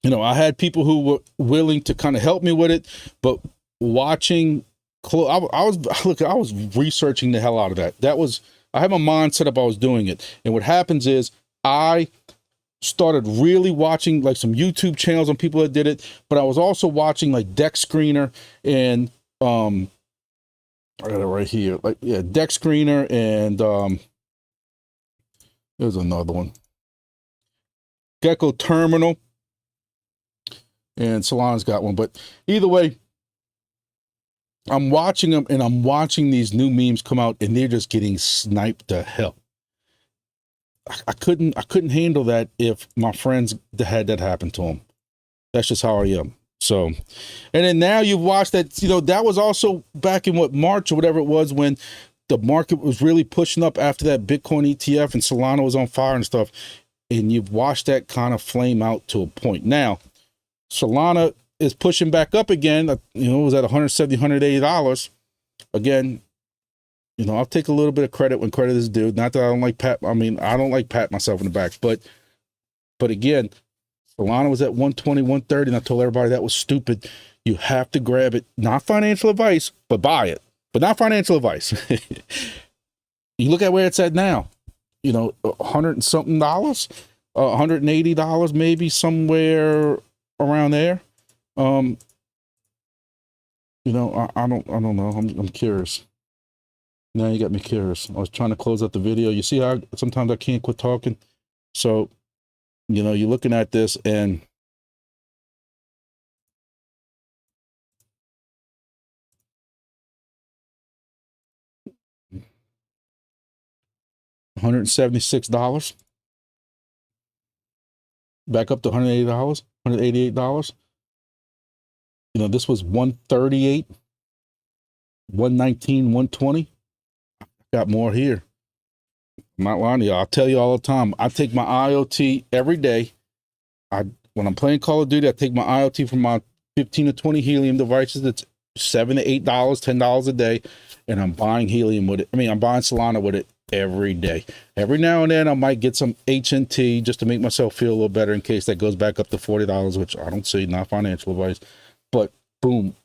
you know, I had people who were willing to kind of help me with it, but watching, I was researching the hell out of that. I had my mind set up, I was doing it. And what happens is I started really watching like some YouTube channels on people that did it, but I was also watching like Deck Screener and, I got it right here. Like, yeah, Deck Screener and, there's another one. Gecko Terminal. And Solana's got one, but either way, I'm watching them, and I'm watching these new memes come out, and they're just getting sniped to hell. I couldn't handle that if my friends had that happen to them. That's just how I am. So, and then now you've watched that, you know, that was also back in March or whatever it was, when the market was really pushing up after that Bitcoin ETF and Solana was on fire and stuff. And you've watched that kind of flame out to a point. Now, Solana is pushing back up again. You know, it was at $170, $180. Again, you know, I'll take a little bit of credit when credit is due. Not that I don't like I don't like pat myself in the back, but again, Solana was at 120, 130, and I told everybody that was stupid. You have to grab it. Not financial advice, but buy it. But not financial advice. You look at where it's at now. You know, $100 and something, $180 maybe, somewhere around there. You know, I don't know. I'm curious. Now you got me curious. I was trying to close out the video. You see how sometimes I can't quit talking. So, you know, you're looking at this and $176, back up to $180, $188. You know, this was 138, 119, 120. Got more here. I'm not lying to you. I'll tell you all the time. I take my IoT every day. When I'm playing Call of Duty, I take my IoT from my 15 to 20 Helium devices. That's $7 to $8, $10 a day, and I'm buying Helium with it. I mean, I'm buying Solana with it every day. Every now and then, I might get some HNT just to make myself feel a little better in case that goes back up to $40, which I don't see. Not financial advice, but boom.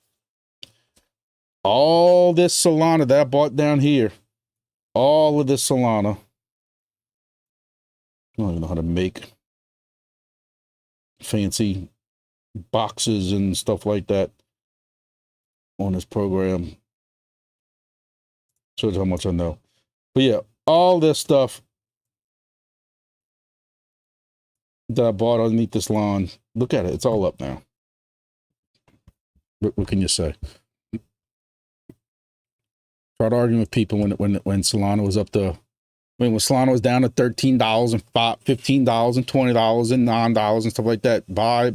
All this Solana that I bought down here, all of this Solana. I don't even know how to make fancy boxes and stuff like that on this program. Shows how much I know. But yeah, all this stuff that I bought underneath this lawn, look at it. It's all up now. What can you say? Tried arguing with people when Solana was up to I mean, when Solana was down to $13 and $15 and $20 and $9 and stuff like that, buy.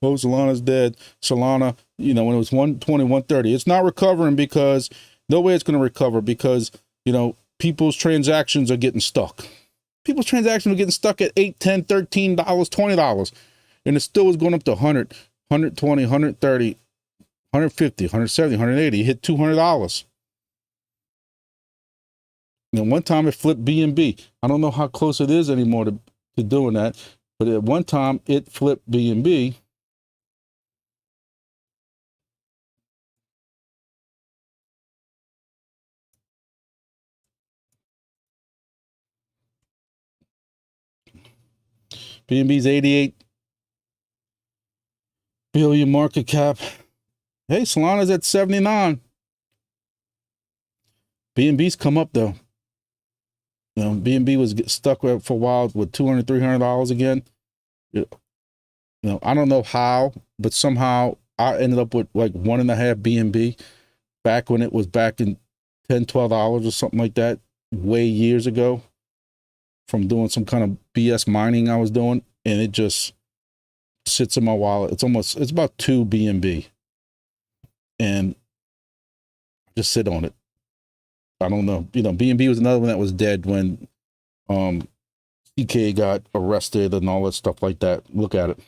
Oh, Solana's dead. Solana, you know, when it was 120, 130, it's not recovering because no way it's going to recover because, you know, people's transactions are getting stuck. People's transactions are getting stuck at $8, $10, $13, $20, and it still is going up to 100, 120, 130, 150, 170, 180. It hit $200. And one time it flipped BNB. I don't know how close it is anymore to doing that, but at one time it flipped BNB. BNB's 88 billion market cap. Hey, Solana's at 79. BNB's come up though. You know, BNB was stuck for a while with $200, $300 again. You know, I don't know how, but somehow I ended up with like 1.5 BNB back when it was back in $10, $12 or something like that, way years ago, from doing some kind of BS mining I was doing, and it just sits in my wallet. It's about 2 BNB, and just sit on it. I don't know. You know, BNB was another one that was dead when CK got arrested and all that stuff like that. Look at it.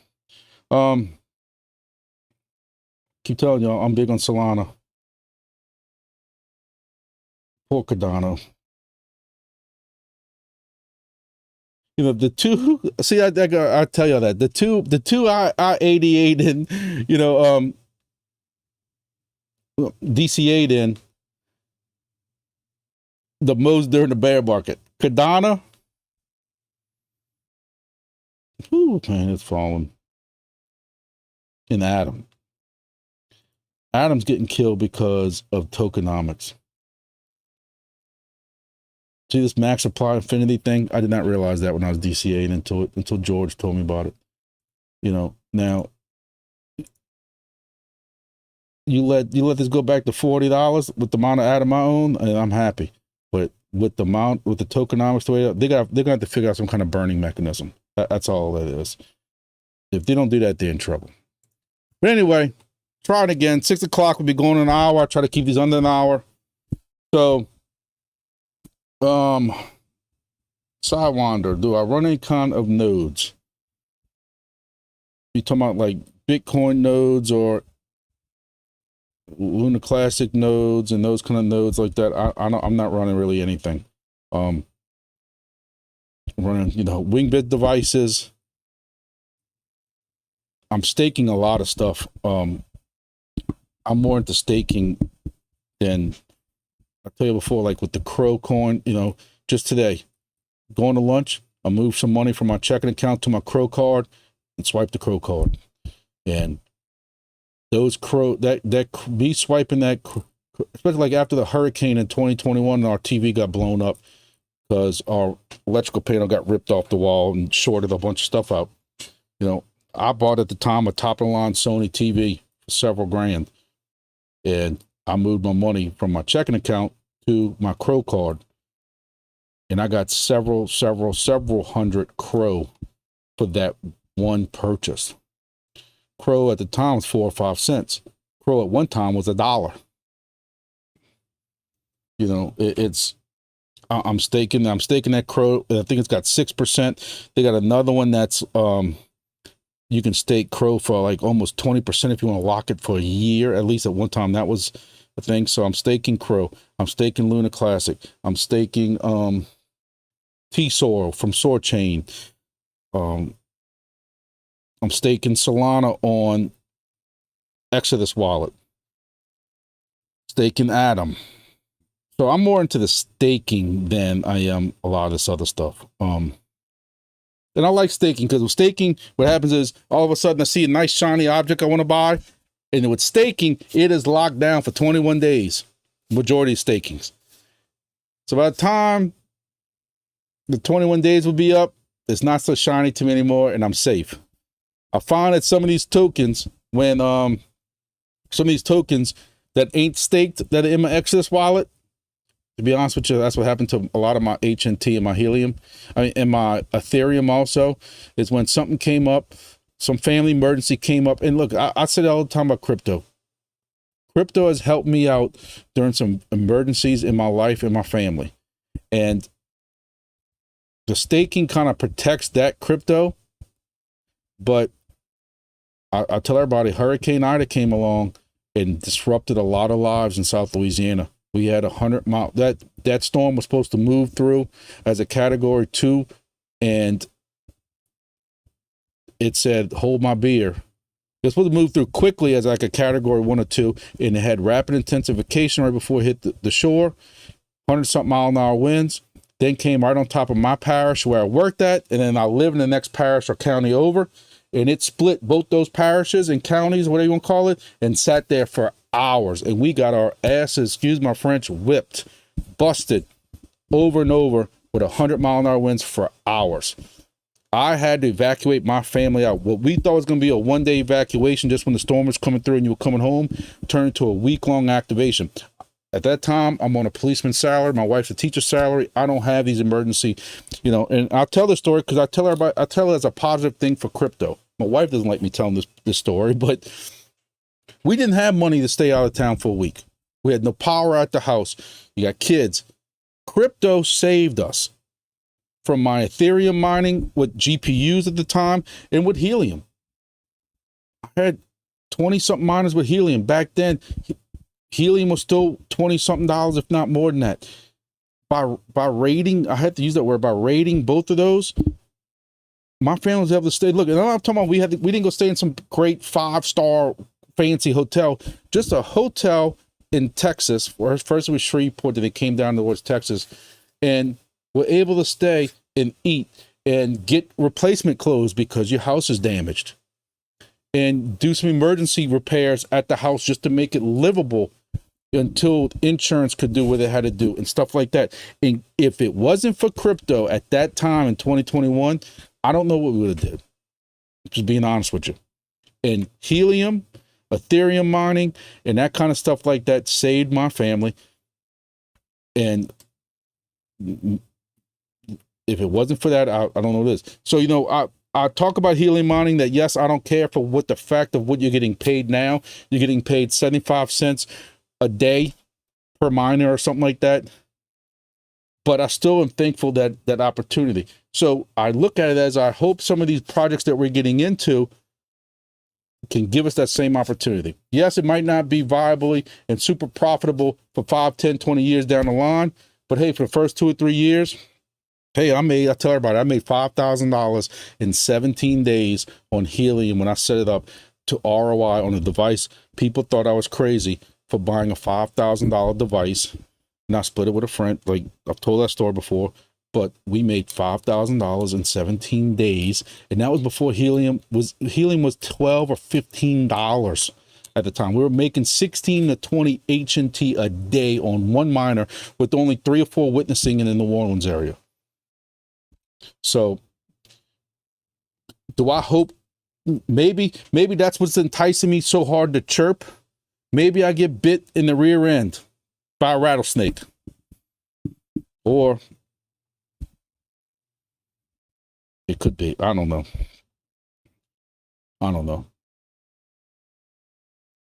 Keep telling y'all, I'm big on Solana. Poor Cardano. You know, the two, see, I tell you that the two I 88 and, you know, DCA'd in the most during the bear market. Cardano, whoo, man, it's falling. And Adam's getting killed because of tokenomics. See this max supply infinity thing? I did not realize that when I was DCA'ing until George told me about it. You know, now you let this go back to $40 with the amount of Atom I own, and I'm happy. But with the tokenomics the way they're gonna have to figure out some kind of burning mechanism. That's all that is. If they don't do that, they're in trouble. But anyway, try it again. 6 o'clock will be going an hour. I try to keep these under an hour. So Sidewinder, do I run any kind of nodes? You talking about like Bitcoin nodes or Luna Classic nodes and those kind of nodes like that? I'm not running really anything. Running, you know, Wingbits devices. I'm staking a lot of stuff. I'm more into staking than I tell you before, like with the Crow coin, you know, just today, going to lunch, I moved some money from my checking account to my Crow card and swipe the Crow card. And those Crow, me swiping that, especially like after the hurricane in 2021, our TV got blown up because our electrical panel got ripped off the wall and shorted a bunch of stuff out. You know, I bought at the time a top-of-the-line Sony TV for several grand. And I moved my money from my checking account to my Crow card. And I got several hundred Crow for that one purchase. Crow at the time was 4 or 5 cents. Crow at one time was $1. You know, I'm staking that Crow. I think it's got 6%. They got another one that's you can stake Crow for like almost 20% if you want to lock it for a year. At least at one time that was a thing. So I'm staking Crow. I'm staking Luna Classic. I'm staking T-Soar from Soarchain. I'm staking Solana on Exodus wallet. Staking Atom. So I'm more into the staking than I am a lot of this other stuff. And I like staking because with staking, what happens is all of a sudden I see a nice shiny object I want to buy. And with staking, it is locked down for 21 days. Majority of stakings. So by the time the 21 days will be up, it's not so shiny to me anymore and I'm safe. I find that some of these tokens, when some of these tokens that ain't staked that are in my Exodus wallet, To be honest with you, that's what happened to a lot of my HNT and my Helium. I mean, and my Ethereum also, is when something came up, some family emergency came up. And look, I said all the time about crypto. Crypto has helped me out during some emergencies in my life and my family. And the staking kind of protects that crypto. But I tell everybody, Hurricane Ida came along and disrupted a lot of lives in South Louisiana. We had 100-mile, that storm was supposed to move through as a category 2, and it said, hold my beer. It was supposed to move through quickly as like a category 1 or 2, and it had rapid intensification right before it hit the shore, 100-something mile-an-hour winds, then came right on top of my parish where I worked at, and then I live in the next parish or county over, and it split both those parishes and counties, whatever you want to call it, and sat there for hours. And we got our asses, excuse my French, whipped, busted over and over with 100-mile-an-hour winds for hours. I had to evacuate my family out. What we thought was going to be a one-day evacuation just when the storm was coming through and you were coming home turned into a week-long activation. At that time, I'm on a policeman's salary. My wife's a teacher's salary. I don't have these emergency, and I'll tell the story because I tell it as a positive thing for crypto. My wife doesn't like me telling this story, but we didn't have money to stay out of town for a week. We had no power at the house. You got kids. Crypto saved us from my Ethereum mining with GPUs at the time and with Helium. I had 20-something miners with Helium. Back then, Helium was still $20-something, if not more than that. By rating, I had to use that word, by rating both of those, my family was able to stay. Look, and I'm talking about we didn't go stay in some great 5-star fancy hotel, just a hotel in Texas. First it was Shreveport, then it came down towards Texas, and we're able to stay and eat and get replacement clothes because your house is damaged, and do some emergency repairs at the house just to make it livable until insurance could do what it had to do and stuff like that. And if it wasn't for crypto at that time in 2021, I don't know what we would have did. Just being honest with you. And Helium, Ethereum mining, and that kind of stuff like that saved my family. And if it wasn't for that, I don't know what it is. So, I talk about Helium mining, that yes, I don't care for what the fact of what you're getting paid now. You're getting paid 75 cents a day per miner or something like that. But I still am thankful that opportunity. So I look at it as, I hope some of these projects that we're getting into can give us that same opportunity. Yes, it might not be viably and super profitable for 5, 10, 20 years down the line. But hey, for the first 2 or 3 years, hey, I tell everybody, I made $5,000 in 17 days on Helium when I set it up to ROI on a device. People thought I was crazy for buying a $5,000 device. And I split it with a friend. Like I've told that story before, but we made $5,000 in 17 days. And that was before Helium was $12 or $15 at the time. We were making 16 to 20 HNT a day on one miner with only 3 or 4 witnessing in the New Orleans area. So do I hope maybe that's what's enticing me so hard to chirp? Maybe I get bit in the rear end by a rattlesnake, or it could be, I don't know.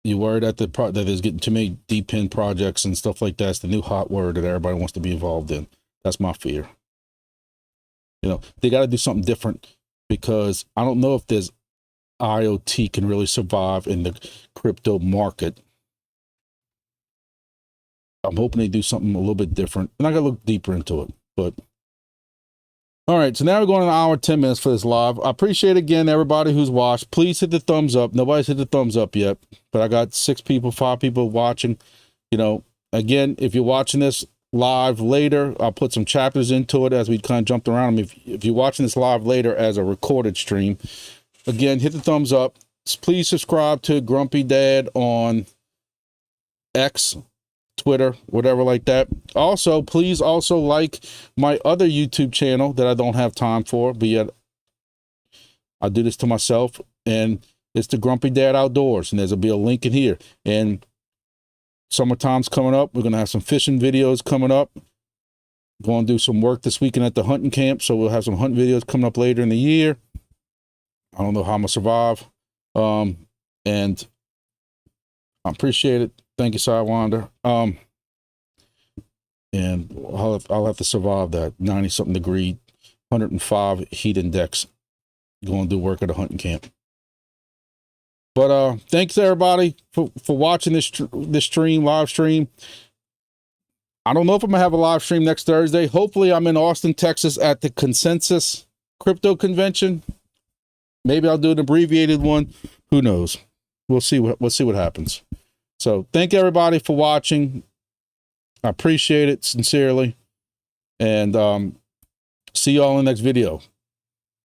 You worried that that there's getting too many deep in projects and stuff like that. It's the new hot word that everybody wants to be involved in. That's my fear. They got to do something different, because I don't know if there's IoT can really survive in the crypto market. I'm hoping they do something a little bit different, and I got to look deeper into it. But all right, so now we're going an hour, 10 minutes for this live. I appreciate again everybody who's watched. Please hit the thumbs up. Nobody's hit the thumbs up yet, but I got 5 people watching. Again, if you're watching this live later, I'll put some chapters into it as we kind of jumped around them. If you're watching this live later as a recorded stream, again, hit the thumbs up. Please subscribe to GrumpyDad on X, Twitter, whatever like that. Also, please also like my other YouTube channel that I don't have time for, but yet I do this to myself, and it's the GrumpyDad Outdoors, and there'll be a link in here. And Summertime's coming up. We're going to have some fishing videos coming up. Going to do some work this weekend at the hunting camp, so we'll have some hunt videos coming up later in the year. I don't know how I'm going to survive. And I appreciate it. Thank you, Sidewinder. And I'll have to survive that 90-something degree, 105 heat index going to do work at a hunting camp. But thanks everybody for watching this stream, live stream. I don't know if I'm gonna have a live stream next Thursday. Hopefully I'm in Austin, Texas at the Consensus Crypto Convention. Maybe I'll do an abbreviated one. Who knows? We'll see what happens. So thank everybody for watching. I appreciate it sincerely. And see y'all in the next video.